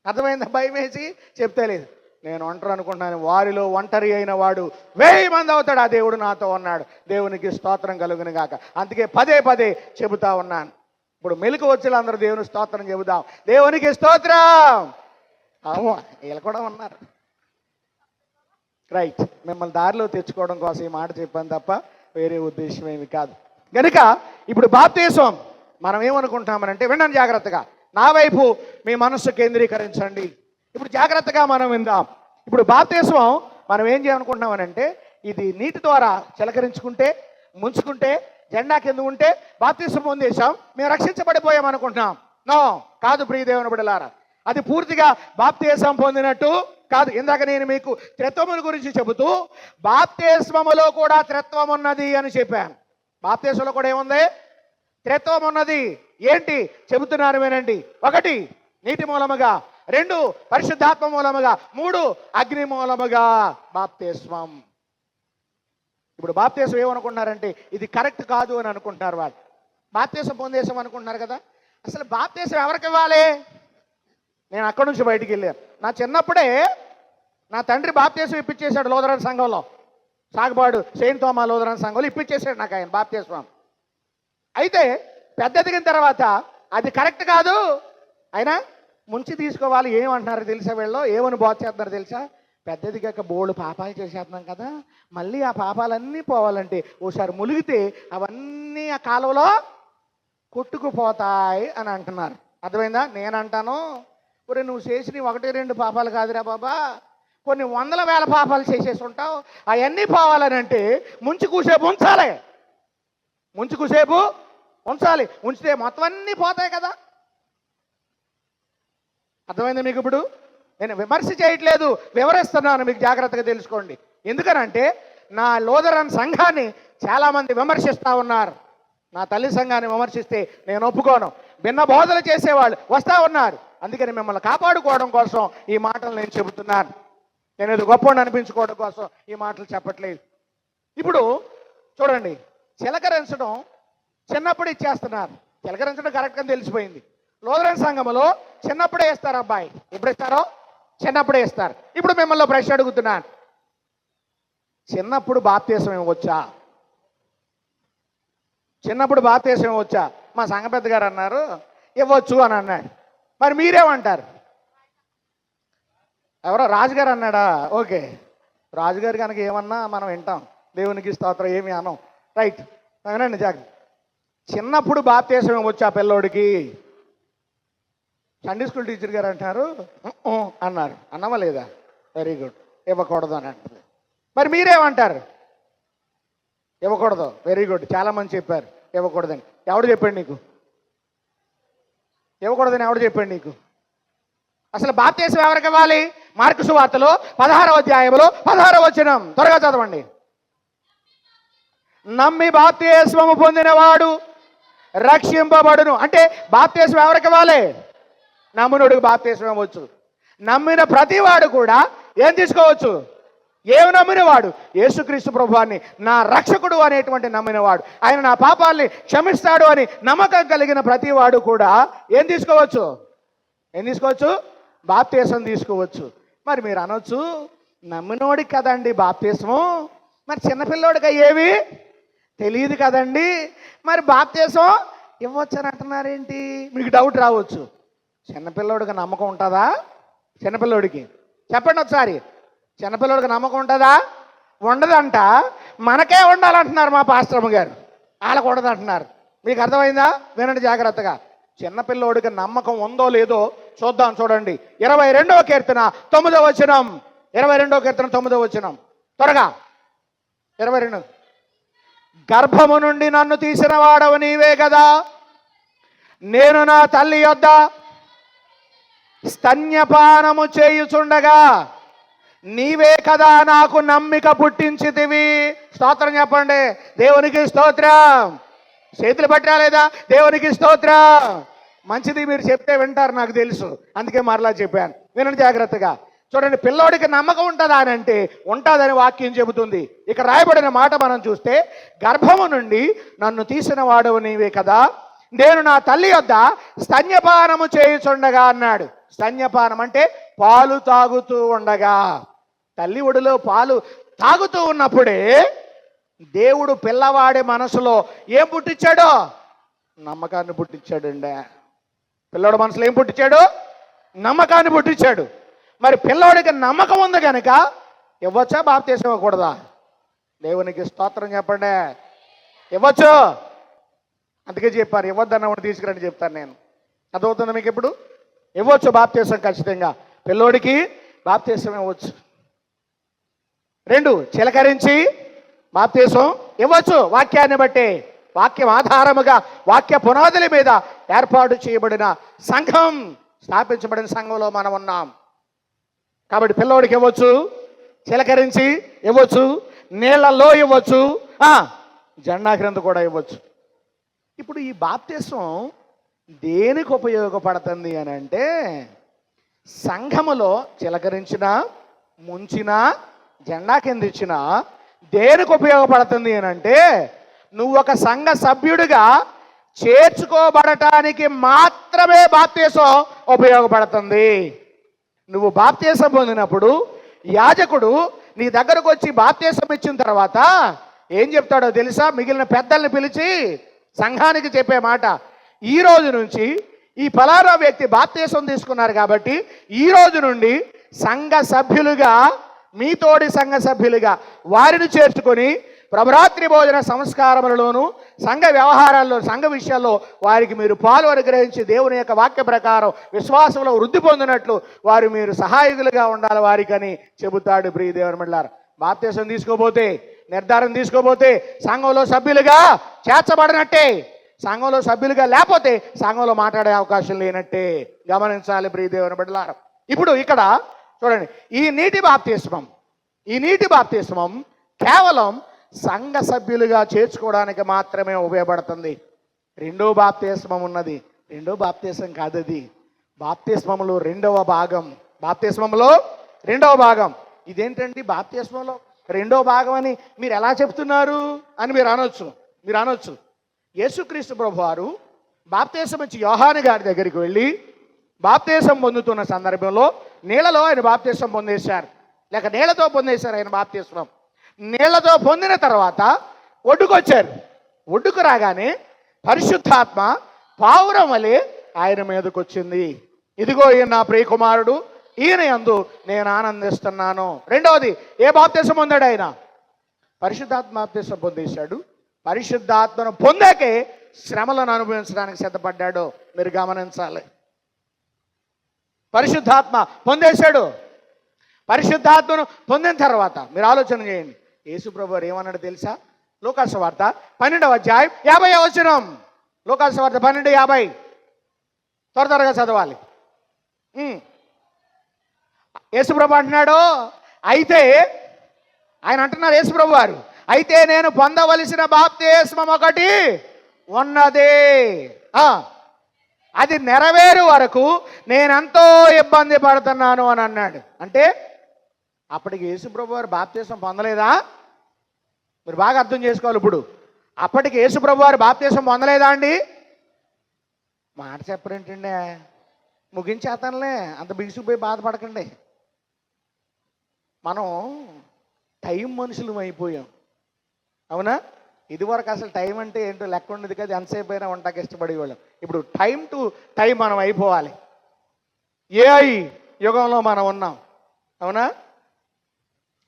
అర్థమైందా? భయం వేసి చెప్తలేదు. నేను ఒంటరి అనుకుంటున్నాను, వారిలో ఒంటరి అయిన వాడు 1000 మంది అవుతాడు. ఆ దేవుడు నాతో ఉన్నాడు. దేవునికి స్తోత్రం కలుగును గాక. అందుకే పదే పదే చెబుతా ఉన్నాను. ఇప్పుడు మెలకు వచ్చేలా అందరూ దేవుని స్తోత్రం చెబుదాం. దేవునికి స్తోత్రం. అవును, వీళ్ళు కూడా ఉన్నారు. రైట్, మిమ్మల్ని దారిలో తెచ్చుకోవడం కోసం ఈ మాట చెప్పాను తప్ప వేరే ఉద్దేశం ఏమి కాదు. కనుక ఇప్పుడు బాప్తిస్మం మనం ఏమనుకుంటామనంటే, వినండి జాగ్రత్తగా, నా వైపు మీ మనస్సు కేంద్రీకరించండి. ఇప్పుడు జాగ్రత్తగా మనం విందాం. ఇప్పుడు బాప్తిస్మం మనం ఏం చేయాలనుకుంటున్నామనంటే, ఇది నీటి ద్వారా చిలకరించుకుంటే, ముంచుకుంటే, జెండా కింద ఉంటే బాప్తిస్మం పొందేశాం, మేము రక్షించబడిపోయాం అనుకుంటున్నాం. నో, కాదు ప్రియ దేవుని బిడ్డలారా, అది పూర్తిగా బాప్తిస్మం పొందినట్టు కాదు. ఇందాక నేను మీకు త్రిత్వముల గురించి చెబుతూ బాప్తిస్మములో కూడా త్రిత్వం ఉన్నది అని చెప్పాను. బాప్తిస్మంలో కూడా ఏముంది? త్రిత్వం ఉన్నది. ఏంటి చెబుతున్నారు వినండి. 1 నీటి మూలముగా, 2 పరిశుద్ధాత్మ మూలముగా, 3 అగ్ని మూలముగా బాప్తిస్మం. ఇప్పుడు బాప్తిస్మం ఏమనుకుంటున్నారంటే ఇది కరెక్ట్ కాదు అని అనుకుంటున్నారు వాళ్ళు. బాప్తిస్మం పొందేశం అనుకుంటున్నారు కదా. అసలు బాప్తిస్మం ఎవరికి ఇవ్వాలి? నేను అక్కడి నుంచి బయటికి వెళ్ళాను. నా చిన్నప్పుడే నా తండ్రి బాప్తిస్మం ఇప్పించేశాడు లూథరన్ సంఘంలో. సాగుబాడు సెయింట్ థోమా లూథరన్ సంఘంలో ఇప్పించేశాడు నాకు ఆయన బాప్తిస్మం. అయితే పెద్ద ఎదిగిన తర్వాత అది కరెక్ట్ కాదు, అయినా ముంచి తీసుకోవాలి. ఏమంటున్నారు తెలుసా? వీళ్ళు ఏమని బోధ చేస్తున్నారు తెలుసా? పెద్ద ఎదిగాక బోళ్ళు పాపాలు చేసేస్తున్నాం కదా, మళ్ళీ ఆ పాపాలన్నీ పోవాలంటే ఓసారి ములిగితే అవన్నీ ఆ కాలువలో కొట్టుకుపోతాయి అని అంటున్నారు. అర్థమైందా? నేనంటాను, ఒరే నువ్వు చేసిన 1-2 పాపాలు కాదురా బాబా, కొన్ని 100,000 పాపాలు చేసేసి ఉంటావు. అవన్నీ పోవాలని అంటే ముంచి కూసేపు ఉంచాలి, ఉంచితే మొత్తం అన్నీ పోతాయి కదా. అర్థమైందా మీకు? ఇప్పుడు నేను విమర్శ చేయట్లేదు, వివరిస్తున్నాను, మీకు జాగ్రత్తగా తెలుసుకోండి. ఎందుకనంటే నా లూథరన్ సంఘాన్ని చాలామంది విమర్శిస్తూ ఉన్నారు. నా తల్లి సంఘాన్ని విమర్శిస్తే నేను ఒప్పుకోను. భిన్న బోధలు చేసేవాళ్ళు వస్తూ ఉన్నారు. అందుకని మిమ్మల్ని కాపాడుకోవడం కోసం ఈ మాటలు నేను చెబుతున్నాను. నేను ఏదో గొప్పని అనిపించుకోవడం కోసం ఈ మాటలు చెప్పట్లేదు. ఇప్పుడు చూడండి, చిలకరించడం చిన్నప్పుడు ఇచ్చేస్తున్నారు. చిలకరించడం కరెక్ట్గా తెలిసిపోయింది. లూథరన్ సంఘములో చిన్నప్పుడే ఇస్తారు అబ్బాయి. ఎప్పుడు ఇస్తారో చిన్నప్పుడే ఇస్తారు. ఇప్పుడు మిమ్మల్ని ప్రశ్న అడుగుతున్నాను, చిన్నప్పుడు బాప్తిస్మం ఇవ్వచ్చా? చిన్నప్పుడు బాప్తిస్మం ఇవ్వచ్చా? మా సంఘ పెద్ద గారు అన్నారు ఇవ్వచ్చు అని అన్నాడు. మరి మీరేమంటారు? ఎవరో రాజుగారు అన్నాడా? ఓకే, రాజుగారు కనుక ఏమన్నా మనం వింటాం. దేవునికి స్తోత్రం, ఏమి అనం. రైట్, వినండి జాగ్రత్త. చిన్నప్పుడు బాప్తిస్మం ఇవ్వచ్చా పిల్లోడికి? సండే స్కూల్ టీచర్ గారు అంటారు అన్నారు. అన్నమా లేదా? వెరీ గుడ్, ఇవ్వకూడదు అని అంటారు. మరి మీరేమంటారు? ఇవ్వకూడదు. వెరీ గుడ్, చాలామంది చెప్పారు ఇవ్వకూడదని. ఎవడు చెప్పాడు నీకు ఇవ్వకూడదని? ఎవడు చెప్పాడు నీకు? అసలు బాప్తిస్మం ఎవరికి ఇవ్వాలి? మార్కు సువార్తలో 16వ అధ్యాయంలో 16వ వచనం త్వరగా చదవండి. నమ్మి బాప్తిస్మము పొందినవాడు రక్షింపబడును. అంటే బాప్తిస్మం ఎవరికి ఇవ్వాలి? నమ్మునుడికి బాప్తిస్మం ఇవ్వచ్చు. నమ్మిన ప్రతివాడు కూడా ఏం తీసుకోవచ్చు? ఏమి నమ్మినవాడు? యేసుక్రీస్తు ప్రభువాన్ని నా రక్షకుడు అనేటువంటి నమ్మినవాడు, ఆయన నా పాపాల్ని క్షమిస్తాడు అని నమ్మకం కలిగిన ప్రతివాడు కూడా ఏం తీసుకోవచ్చు? బాప్తిస్మం తీసుకోవచ్చు. మరి మీరు అనొచ్చు, నమ్మినోడికి కదండి బాప్తిస్మం, మరి చిన్నపిల్లోడికి అయ్యేవి తెలియదు కదండి. మరి బాప్తీసం ఇవ్వచ్చని అంటున్నారేంటి? మీకు డౌట్ రావచ్చు. చిన్నపిల్లోడికి నమ్మకం ఉంటుందా? చిన్నపిల్లోడికి చెప్పండి ఒకసారి. చిన్నపిల్లోడికి నమ్మకం ఉంటుందా? ఉండదంట. మనకే ఉండాలంటున్నారు మా పాస్టర్మ గారు. వాళ్ళకు ఉండదంటున్నారు. మీకు అర్థమైందా? వినండి జాగ్రత్తగా. చిన్నపిల్లోడికి నమ్మకం ఉందో లేదో చూద్దాం. చూడండి 22వ కీర్తన 9వ వచనం. 22వ కీర్తన 9వ వచనం త్వరగా. 22. గర్భము నుండి నన్ను తీసిన వాడవు నీవే కదా, నేను నా తల్లి యొద్ద స్తన్యపానము చేయుచుండగా నీవే కదా నాకు నమ్మిక పుట్టించితివి. స్తోత్రం చెప్పండి. దేవునికి స్తోత్రం. చేతులు పట్టా లేదా? దేవునికి స్తోత్రం. మంచిది, మీరు చెప్తే వింటారు నాకు తెలుసు, అందుకే మరలా చెప్పాను. వినండి జాగ్రత్తగా. చూడండి, పిల్లోడికి నమ్మకం ఉంటుందా అని అంటే ఉంటుందని వాక్యం చెబుతుంది. ఇక రాయబడిన మాట మనం చూస్తే, గర్భము నుండి నన్ను తీసిన వాడవు నీవే కదా, నేను నా తల్లి యొద్ద స్తన్యపానము చేయుచుండగా అన్నాడు. స్తన్యపానం అంటే పాలు తాగుతూ ఉండగా. తల్లి ఒడిలో పాలు తాగుతూ ఉన్నప్పుడే దేవుడు పిల్లవాడి మనసులో ఏం పుట్టించాడో? నమ్మకాన్ని పుట్టించాడండి. పిల్లవాడి మనసులో ఏం పుట్టించాడు? నమ్మకాన్ని పుట్టించాడు. మరి పిల్లవాడికి నమ్మకం ఉంది కనుక ఇవ్వచ్చా? బాప్తీసం ఇవ్వకూడదా? దేవునికి స్తోత్రం చెప్పండి. ఇవ్వచ్చు. అందుకే చెప్పారు, ఇవ్వద్దన్నవాడు తీసుకురండి చెప్తాను నేను. అర్థమవుతుంది మీకు? ఇప్పుడు ఇవ్వచ్చు బాప్తీసం ఖచ్చితంగా. పిల్లోడికి బాప్తీసం ఇవ్వచ్చు. 2, చిలకరించి బాప్తీసం ఇవ్వచ్చు. వాక్యాన్ని బట్టి, వాక్యం ఆధారముగా, వాక్య పునాదుల మీద ఏర్పాటు చేయబడిన సంఘం, స్థాపించబడిన సంఘంలో మనం ఉన్నాం. కాబట్టి పిల్లోడికి ఇవ్వచ్చు, చిలకరించి ఇవ్వచ్చు, నీళ్లలో ఇవ్వచ్చు, జెండా క్రింద కూడా ఇవ్వచ్చు. ఇప్పుడు ఈ బాప్తీసం దేనికి ఉపయోగపడుతుంది అని అంటే, సంఘములో చిలకరించినా, ముంచినా, జెండా కింద ఇచ్చినా దేనికి ఉపయోగపడుతుంది అని అంటే, నువ్వు ఒక సంఘ సభ్యుడిగా చేర్చుకోబడటానికి మాత్రమే బాప్తీసం ఉపయోగపడుతుంది. నువ్వు బాప్తీసం పొందినప్పుడు యాజకుడు నీ దగ్గరకు వచ్చి బాప్తీసం ఇచ్చిన తర్వాత ఏం చెప్తాడో తెలుసా? మిగిలిన పెద్దల్ని పిలిచి సంఘానికి చెప్పే మాట, ఈ రోజు నుంచి ఈ ఫలానా వ్యక్తి బాప్తీసం తీసుకున్నారు కాబట్టి ఈ రోజు నుండి సంఘ సభ్యులుగా, మీ తోడి సంఘ సభ్యులుగా వారిని చేర్చుకొని ప్రభరాత్రి భోజన సంస్కారములలోను, సంఘ వ్యవహారాల్లో, సంఘ విషయాల్లో వారికి మీరు పాలు అనుగ్రహించి దేవుని యొక్క వాక్య ప్రకారం విశ్వాసంలో వృద్ధి పొందినట్లు వారు మీరు సహాయకులుగా ఉండాలి వారికని చెబుతాడు. ప్రియ దేవుని బిడ్డలారా, బాప్తీసం తీసుకోబోతే, నిర్ధారణ తీసుకోబోతే సంఘంలో సభ్యులుగా చేర్చబడినట్టే. సంఘంలో సభ్యులుగా లేకపోతే సంఘంలో మాట్లాడే అవకాశం లేనట్టే గమనించాలి ప్రియ దేవుని బిడ్డలారా. ఇప్పుడు ఇక్కడ చూడండి, ఈ నీటి బాప్తిస్మం కేవలం సంఘ సభ్యులుగా చేర్చుకోవడానికి మాత్రమే ఉపయోగపడుతుంది. రెండో బాప్తిస్మం ఉన్నది. రెండో బాప్తిస్మం కాదు అది. బాప్తిస్మంలో రెండవ భాగం. ఇదేంటండి బాప్తిస్మంలో రెండో భాగం అని మీరు ఎలా చెప్తున్నారు అని మీరు అనొచ్చు. యేసుక్రీస్తు ప్రభువారు బాప్తిసం ఇచ్చి యోహాను గారి దగ్గరికి వెళ్ళి బాప్తిసం పొందుతున్న సందర్భంలో నీళ్ళలో ఆయన బాప్తిసం పొందేశారు, లేక నీళ్లతో పొందేశారు ఆయన బాప్తిస్మం. నీళ్లతో పొందిన తర్వాత ఒడ్డుకొచ్చారు. ఒడ్డుకు రాగానే పరిశుద్ధాత్మ పావురం వలె ఆయన మీదకి వచ్చింది. ఇదిగో ఈయన నా ప్రియకుమారుడు, ఈయన యందు నేను ఆనందిస్తున్నాను. రెండవది, ఏ బాప్తిసం పొందాడు ఆయన? పరిశుద్ధాత్మ బాప్తిసం పొందేశాడు. పరిశుద్ధాత్మను పొందాకే శ్రమలను అనుభవించడానికి సిద్ధపడ్డాడు. మీరు గమనించాలి. పరిశుద్ధాత్మ పొందేశాడు. పరిశుద్ధాత్మను పొందిన తర్వాత మీరు ఆలోచన చేయండి, యేసుప్రభు వారు ఏమన్నాడు తెలుసా? లూకాసు వార్త 12వ అధ్యాయం 50వ వచనం. లూకాసు వార్త 12:50 త్వరగా చదవాలి. యేసుప్రభు అంటున్నాడు, అయితే ఆయన అంటున్నారు, యేసుప్రభు వారు, అయితే నేను పొందవలసిన బాప్తిస్మం ఒకటి ఉన్నదే, అది నెరవేరు వరకు నేనెంతో ఇబ్బంది పడుతున్నాను అని అన్నాడు. అంటే అప్పటికి యేసుప్రభు వారు బాప్తిస్మం పొందలేదా? మీరు బాగా అర్థం చేసుకోవాలి. ఇప్పుడు అప్పటికి యేసుప్రభు వారు బాప్తిస్మం పొందలేదా అండి? మాట చెప్పరేంటండి, ముగించేస్తానులే, అంత బిగుసుకుపోయి బాధపడకండి. మనం టైం మనుషులం అయిపోయాం, అవునా? ఇదివరకు అసలు టైం అంటే ఏంటో లెక్క ఉండేది కదా, ఎంతసేపు అయినా వంటకి ఇష్టపడేవాళ్ళం. ఇప్పుడు టైం టు టైం మనం అయిపోవాలి. ఏఐ యుగంలో మనం ఉన్నాం, అవునా?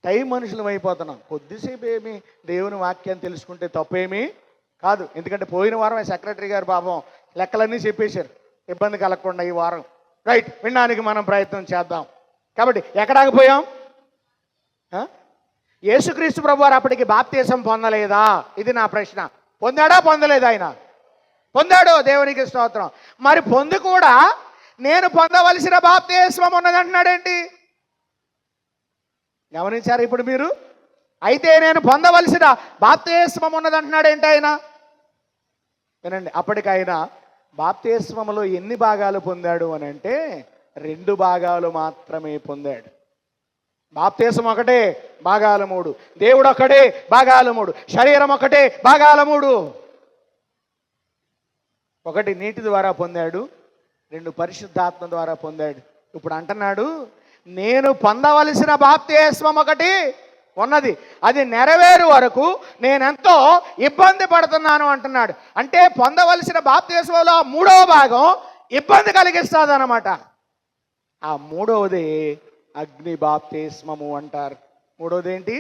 టైం మనుషులం అయిపోతున్నాం. కొద్దిసేపు ఏమి దేవుని వాక్యాన్ని తెలుసుకుంటే తప్పేమీ కాదు. ఎందుకంటే పోయిన వారం సెక్రటరీ గారు పాపం లెక్కలన్నీ చెప్పేశారు, ఇబ్బంది కలగకుండా ఈ వారం రైట్ వినడానికి మనం ప్రయత్నం చేద్దాం. కాబట్టి ఎక్కడ ఆగిపోయాం? యేసుక్రీస్తు ప్రభువారు అప్పటికి బాప్తీసం పొందలేదా? ఇది నా ప్రశ్న. పొందాడా పొందలేదా? ఆయన పొందాడు, దేవునికి స్తోత్రం. మరి పొంది కూడా నేను పొందవలసిన బాప్తీసం ఉన్నది అంటున్నాడేంటి? గమనించారు ఇప్పుడు మీరు? అయితే నేను పొందవలసిన బాప్తీస్మం ఉన్నదంటున్నాడు ఏంటి ఆయన? వినండి, అప్పటికి ఆయన బాప్తీస్మములో ఎన్ని భాగాలు పొందాడు అని అంటే 2 భాగాలు మాత్రమే పొందాడు. బాప్తీసం ఒకటే, భాగాలు 3. దేవుడు ఒకటే, భాగాలు 3. శరీరం ఒకటే, భాగాలు 3. ఒకటి నీటి ద్వారా పొందాడు, 2 పరిశుద్ధాత్మ ద్వారా పొందాడు. ఇప్పుడు అంటున్నాడు నేను పొందవలసిన బాప్తీస్మం ఒకటి ఉన్నది, అది నెరవేరు వరకు నేనెంతో ఇబ్బంది పడుతున్నాను అంటున్నాడు. అంటే పొందవలసిన బాప్తీస్మంలో 3వ భాగం ఇబ్బంది కలిగిస్తుంది అన్నమాట. ఆ 3వది అగ్ని బాప్తీస్మము అంటారు. 3వది ఏంటి?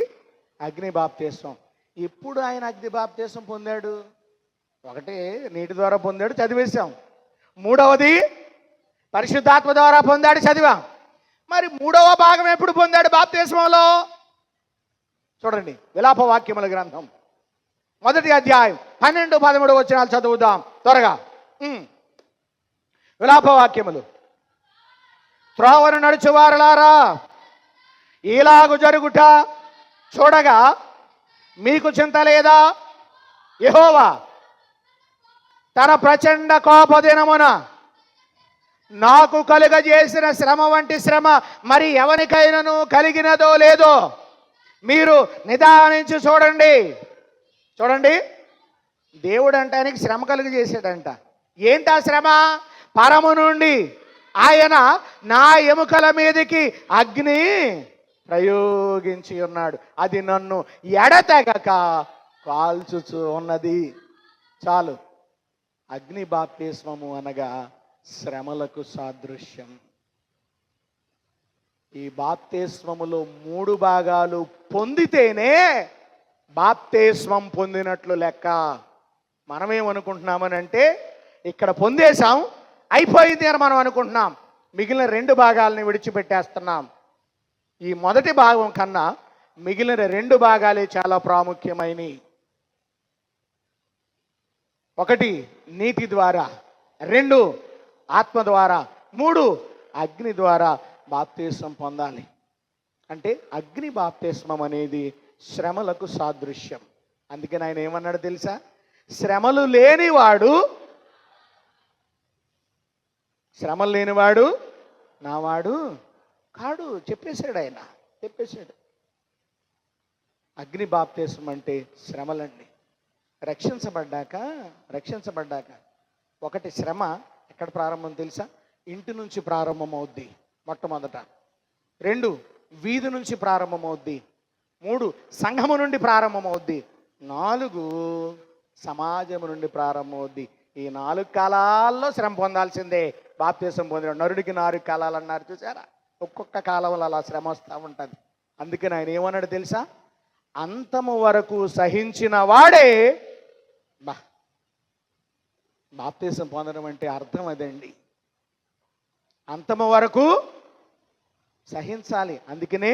అగ్ని బాప్తీస్మం. ఇప్పుడు ఆయన అగ్ని బాప్తీస్మం పొందాడు. ఒకటి నీటి ద్వారా పొందాడు, చదివేశాం. 3వది పరిశుద్ధాత్మ ద్వారా పొందాడు, చదివాం. మరి 3వ భాగం ఎప్పుడు పొందాడు బాప్తీస్మంలో? చూడండి, విలాప వాక్యముల గ్రంథం 1వ అధ్యాయం 12, 13 వచనాలు చదువుదాం త్వరగా. విలాప వాక్యములు. త్రోవను నడుచువారలారా, ఇలాగు జరుగుట చూడగా మీకు చింత లేదా? యెహోవా తన ప్రచండ కోపదినమున నాకు కలుగజేసిన శ్రమ వంటి శ్రమ మరి ఎవరికైనాను కలిగినదో లేదో మీరు నిదానించి చూడండి. చూడండి, దేవుడు అంటే ఆయనకి శ్రమ కలుగజేసాడంట. ఏంటి ఆ శ్రమ? పరము నుండి ఆయన నా ఎముకల మీదకి అగ్ని ప్రయోగించి ఉన్నాడు, అది నన్ను ఎడతెగక కాల్చుచు ఉన్నది. చాలు, అగ్ని బాప్తిస్మము అనగా శ్రమలకు సాదృశ్యం. ఈ బాప్తిస్మములో 3 భాగాలు పొందితేనే బాప్తిస్మం పొందినట్లు లెక్క. మనమేమనుకుంటున్నామని అంటే ఇక్కడ పొందేశాం, అయిపోయింది అని మనం అనుకుంటున్నాం. మిగిలిన 2 భాగాలని విడిచిపెట్టేస్తున్నాం. ఈ మొదటి భాగం కన్నా మిగిలిన 2 భాగాలే చాలా ప్రాముఖ్యమైనవి. 1 నీటి ద్వారా, 2 ఆత్మ ద్వారా, 3 అగ్ని ద్వారా బాప్తిస్మం పొందాలి. అంటే అగ్ని బాప్తిస్మం అనేది శ్రమలకు సాదృశ్యం. అందుకని ఆయన ఏమన్నాడు తెలుసా? శ్రమలు లేనివాడు నావాడు కాడు. చెప్పేశాడు ఆయన, చెప్పేశాడు. అగ్ని బాప్తిస్మం అంటే శ్రమలండి. రక్షించబడ్డాక ఒకటి శ్రమ ఎక్కడ ప్రారంభం తెలుసా? ఇంటి నుంచి ప్రారంభమవుద్ది మొట్టమొదట. 2 వీధి నుంచి ప్రారంభమవుద్ది. 3 సంఘము నుండి ప్రారంభమవుద్ది. 4 సమాజము నుండి ప్రారంభమవుద్ది. ఈ 4 కాలాల్లో శ్రమ పొందాల్సిందే. బాప్తిస్మం పొందాడు. నరుడికి 4 కాలాలు అన్నారు చూసారా? ఒక్కొక్క కాలంలో అలా శ్రమ వస్తూ ఉంటుంది. అందుకని ఆయన ఏమన్నాడు తెలుసా? అంతము వరకు సహించిన వాడే బాప్తిస్మం పొందడం అంటే అర్థం అదండి. అంతము వరకు సహించాలి. అందుకనే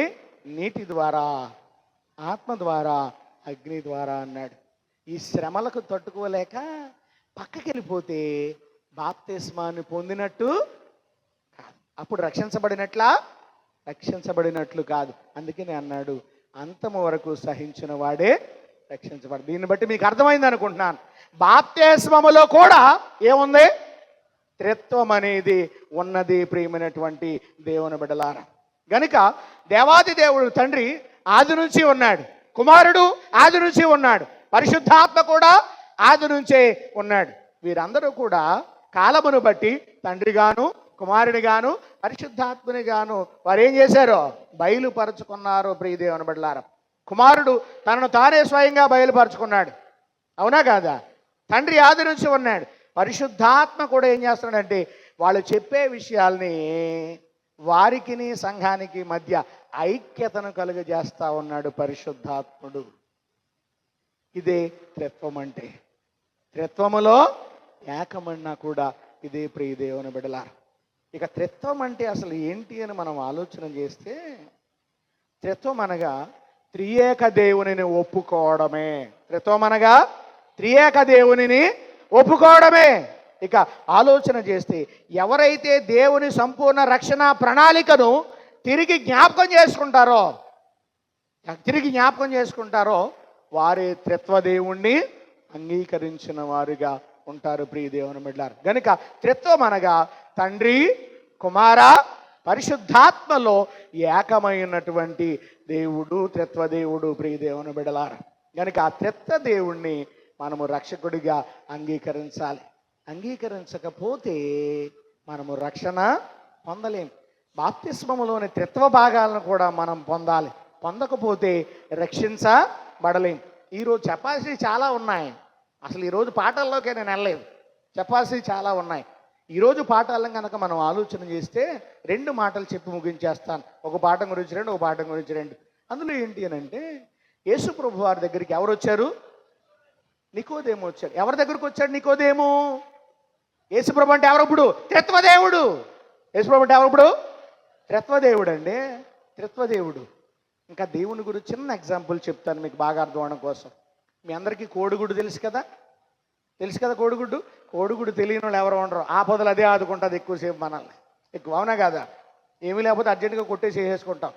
నీటి ద్వారా, ఆత్మ ద్వారా, అగ్ని ద్వారా అన్నాడు. ఈ శ్రమలకు తట్టుకోలేక పక్కకి వెళ్ళిపోతే బాప్తిస్మాన్ని పొందినట్టు కాదు. అప్పుడు రక్షించబడినట్లు కాదు. అందుకని అన్నాడు అంతము వరకు సహించిన వాడే రక్షించబడు. దీన్ని బట్టి మీకు అర్థమైంది అనుకుంటున్నాను. బాప్తిస్మములో కూడా ఏముంది? త్రిత్వం అనేది ఉన్నది. ప్రియమైనటువంటి దేవుని బిడ్డలారా, గనుక దేవాది దేవుడు తండ్రి ఆది నుంచి ఉన్నాడు, కుమారుడు ఆది నుంచి ఉన్నాడు, పరిశుద్ధాత్మ కూడా ఆది నుంచే ఉన్నాడు. వీరందరూ కూడా కాలమును బట్టి తండ్రిగాను, కుమారునిగాను, పరిశుద్ధాత్మనిగాను వారు ఏం చేశారో బయలుపరుచుకున్నారు. ప్రియ దేవుని బిడ్డలారా, కుమారుడు తనను తానే స్వయంగా బయలుపరుచుకున్నాడు. అవునా కాదా? తండ్రి ఆది నుంచి ఉన్నాడు. పరిశుద్ధాత్మ కూడా ఏం చేస్తున్నాడంటే వాళ్ళు చెప్పే విషయాల్ని వారికిని సంఘానికి మధ్య ఐక్యతను కలుగజేస్తా ఉన్నాడు పరిశుద్ధాత్ముడు. ఇదే త్రిత్వం అంటే. త్రిత్వములో ఏకమన్నా కూడా ఇదే ప్రియ దేవుని బిడ్డలారా. ఇక త్రిత్వం అంటే అసలు ఏంటి అని మనం ఆలోచన చేస్తే, త్రిత్వం అనగా త్రియేక దేవునిని ఒప్పుకోవడమే. త్రిత్వం అనగా త్రియేక దేవునిని ఒప్పుకోవడమే. ఇక ఆలోచన చేస్తే ఎవరైతే దేవుని సంపూర్ణ రక్షణ ప్రణాళికను తిరిగి జ్ఞాపకం చేసుకుంటారో వారే త్రిత్వ దేవుణ్ణి అంగీకరించిన వారుగా ఉంటారు ప్రియ దేవుని బిడ్డలారా. గనుక త్రిత్వం అనగా తండ్రి, కుమార, పరిశుద్ధాత్మలో ఏకమైనటువంటి దేవుడు త్రిత్వదేవుడు ప్రియ దేవుని బిడ్డలారా. గనుక ఆ త్రిత్వ దేవుణ్ణి మనము రక్షకుడిగా అంగీకరించాలి. అంగీకరించకపోతే మనము రక్షణ పొందలేం. బాప్తిస్మములోని త్రిత్వ భాగాలను కూడా మనం పొందాలి. పొందకపోతే రక్షించబడలేం. ఈరోజు చెప్పాల్సినవి చాలా ఉన్నాయి. అసలు ఈరోజు పాఠాల్లోకే నేను వెళ్ళలేదు. చెప్పాల్సినవి చాలా ఉన్నాయి. ఈరోజు పాఠాలను కనుక మనం ఆలోచన చేస్తే 2 మాటలు చెప్పి ముగించేస్తాను. ఒక పాఠం గురించి 2, ఒక పాఠం గురించి 2. అందులో ఏంటి అని అంటే, యేసు ప్రభు వారి దగ్గరికి ఎవరు వచ్చారు? నికోదేము వచ్చాడు. ఎవరి దగ్గరికి వచ్చాడు నికోదేము? యేసు ప్రభు అంటే ఎవరు ఇప్పుడు? త్రిత్వదేవుడు. యేసు ప్రభు అంటే ఎవరు ఇప్పుడు? త్రిత్వదేవుడు అండి. త్రిత్వదేవుడు. ఇంకా దేవుని గురించి చిన్న ఎగ్జాంపుల్ చెప్తాను మీకు బాగా అర్థం అవడం కోసం. మీ అందరికీ కోడిగుడ్డు తెలుసు కదా? కోడిగుడ్డు తెలియని వాళ్ళు ఎవరు ఉండరు. ఆపదలు అదే ఆదుకుంటుంది ఎక్కువసేపు మనల్ని. అవునా కాదా? ఏమీ లేకపోతే అర్జెంటుగా కొట్టేసి వేసేసుకుంటాం.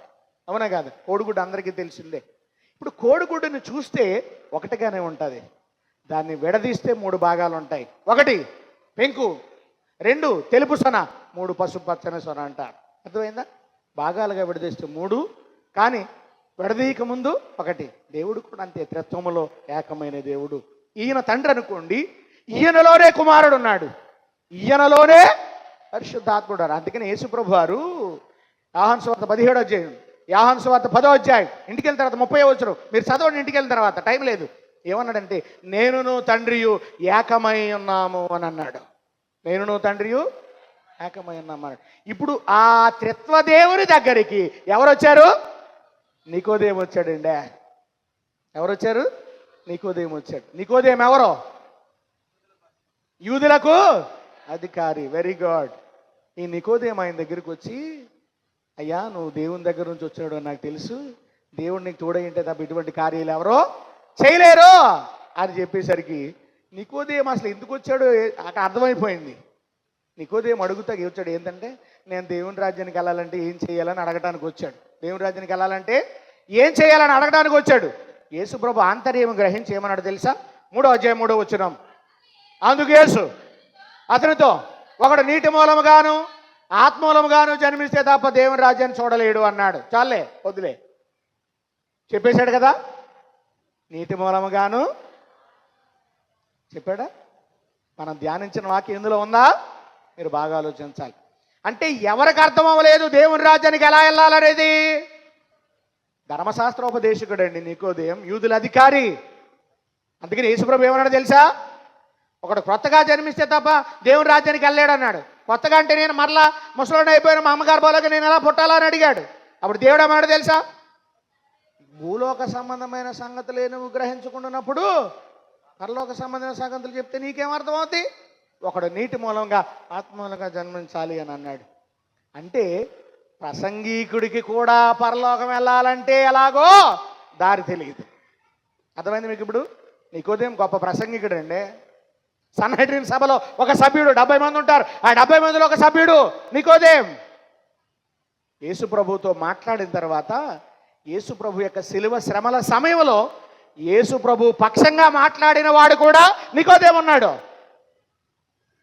అవునా కాదా? కోడిగుడ్డు అందరికీ తెలిసిందే. ఇప్పుడు కోడిగుడ్డుని చూస్తే ఒకటిగానే ఉంటుంది. దాన్ని విడదీస్తే 3 భాగాలు ఉంటాయి. 1 పెంకు, 2 తెలుపు సొన, 3 పసుపు పచ్చని సొన అంటారు. అర్థమైందా? భాగాలుగా విడదీస్తే 3, కానీ విడదీయక ముందు 1. దేవుడు కూడా అంతే, త్రిత్వములో ఏకమైన దేవుడు. ఈయన తండ్రి అనుకోండి, ఈయనలోనే కుమారుడు ఉన్నాడు, ఈయనలోనే పరిశుద్ధాత్ముడు. అందుకని యేసుప్రభు వారు యోహాను సువార్త 17వ అధ్యాయం, యోహాను సువార్త 10వ అధ్యాయం, ఇంటికి వెళ్ళిన తర్వాత 30వ వచనం మీరు చదవండి. ఇంటికి వెళ్ళిన తర్వాత టైం లేదు. ఏమన్నాడంటే, నేనును తండ్రియు ఏకమై ఉన్నాము అని అన్నాడు. నేనును తండ్రియు ఏకమై ఉన్నాము అన్నాడు. ఇప్పుడు ఆ త్రిత్వదేవుని దగ్గరికి ఎవరు వచ్చారు? నికోదేము వచ్చాడండి. ఎవరు వచ్చారు? నికోదేము వచ్చాడు. నికోదేము ఎవరో? యూదులకు అధికారి. Very good. ఈ నికోదేము ఆయన దగ్గరికి వచ్చి, అయ్యా నువ్వు దేవుని దగ్గర నుంచి వచ్చాడు అని నాకు తెలుసు, దేవుడు నీకు తోడైంటే తప్ప ఇటువంటి కార్యాలు ఎవరో చేయలేరు అని చెప్పేసరికి నికోదేము అసలు ఎందుకు వచ్చాడో అక్కడ అర్థమైపోయింది. నికోదేము అడుగుతా వచ్చాడు ఏంటంటే, నేను దేవుని రాజ్యానికి వెళ్ళాలంటే ఏం చేయాలని అడగటానికి వచ్చాడు. దేవుని రాజ్యానికి వెళ్ళాలంటే ఏం చేయాలని అడగడానికి వచ్చాడు. యేసుప్రభు ఆంతర్యం గ్రహించి ఏమన్నాడు తెలుసా? 3వ అధ్యాయం 3వ వచనం. అందుకు యేసు అతనితో, ఒకడు నీటి మూలముగాను ఆత్మూలముగాను జన్మిస్తే తప్ప దేవుని రాజ్యాన్ని చూడలేడు అన్నాడు. చాలే, వద్దులే, చెప్పేశాడు కదా. నీటి మూలముగాను చెప్పాడా? మనం ధ్యానించిన వాక్యం ఎందులో ఉందా? మీరు బాగా ఆలోచించాలి. అంటే ఎవరికి అర్థం అవ్వలేదు దేవుని రాజ్యానికి ఎలా వెళ్ళాలనేది? ధర్మశాస్త్రోపదేశకుడు అండి నికోదేము, యూదుల అధికారి. అందుకని యేసుప్రభు ఏమన్నాడు తెలుసా? ఒకడు కొత్తగా జన్మిస్తే తప్ప దేవుని రాజ్యానికి వెళ్ళాడు అన్నాడు. కొత్తగా అంటే నేను మరలా ముసలోడు అయిపోయిన మా అమ్మగారు బాలోకి నేను ఎలా పుట్టాలని అడిగాడు. అప్పుడు దేవుడు ఏమన్నాడు తెలుసా? భూలోక సంబంధమైన సంగతులు నువ్వు గ్రహించుకుంటున్నప్పుడు పరలోక సంబంధమైన సంగతులు చెప్తే నీకేమర్థం అవుతుంది? ఒకడు నీటి మూలంగా ఆత్మూలంగా జన్మించాలి అని అన్నాడు. అంటే ప్రసంగీకుడికి కూడా పరలోకం వెళ్ళాలంటే ఎలాగో దారి తెలియదు. అర్థమైంది మీకు? ఇప్పుడు నికోదేము గొప్ప ప్రసంగికుడు అండి. సన్హెడ్రిన్ సభలో ఒక సభ్యుడు, 70 మంది ఉంటారు, ఆ 70 మందిలో ఒక సభ్యుడు నికోదేము. యేసు ప్రభుతో మాట్లాడిన తర్వాత యేసు ప్రభు యొక్క శిలువ శ్రమల సమయంలో యేసు ప్రభు పక్షంగా మాట్లాడిన వాడు కూడా నికోదేము ఉన్నాడు.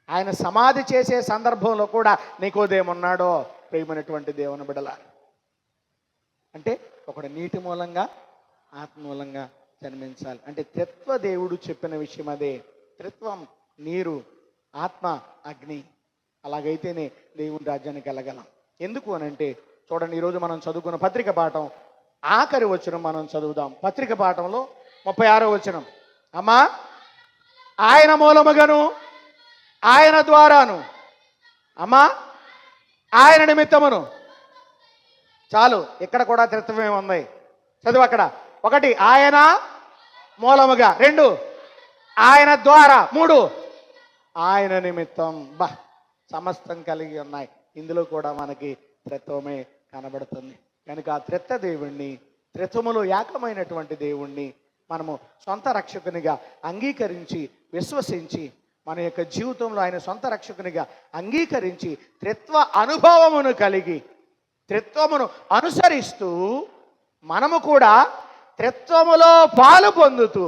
ఆయన సమాధి చేసే సందర్భంలో కూడా నికోదేము ఉన్నాడో. ప్రియమైనటువంటి దేవుని బిడ్డలారా, అంటే ఒకడు నీటి మూలంగా ఆత్మూలంగా జన్మించాలి. అంటే త్రిత్వ దేవుడు చెప్పిన విషయం అదే. త్రిత్వం నీరు, ఆత్మ, అగ్ని. అలాగైతేనే దేవుని రాజ్యానికి వెళ్ళగలం. ఎందుకు అని అంటే చూడండి, ఈరోజు మనం చదువుకున్న పత్రిక పాఠం ఆఖరి వచనం మనం చదువుదాం. పత్రిక పాఠంలో 36వ వచనం. అమ్మా ఆయన మూలముగాను ఆయన ద్వారాను అమ్మా ఆయన నిమిత్తమును. చాలు, ఇక్కడ కూడా త్రిత్వమే ఉంది. చదువు అక్కడ. 1 ఆయన మూలముగా, 2 ఆయన ద్వారా, 3 ఆయన నిమిత్తం. బా, సమస్తం కలిగి ఉన్నాయి. ఇందులో కూడా మనకి త్రిత్వమే కనబడుతుంది. కనుక ఆ త్రిత్వ దేవుణ్ణి, త్రిత్వములో ఏకమైనటువంటి దేవుణ్ణి మనము సొంత రక్షకునిగా అంగీకరించి విశ్వసించి మన యొక్క జీవితంలో ఆయన సొంత రక్షకునిగా అంగీకరించి త్రిత్వ అనుభవమును కలిగి త్రిత్వమును అనుసరిస్తూ మనము కూడా త్రిత్వములో పాలు పొందుతూ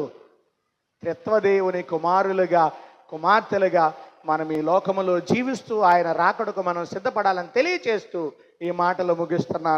త్రిత్వదేవుని కుమారులుగా కుమార్తెలుగా మనం ఈ లోకములో జీవిస్తూ ఆయన రాకడకు మనం సిద్ధపడాలని తెలియచేస్తూ ఈ మాటలు ముగిస్తున్నాను.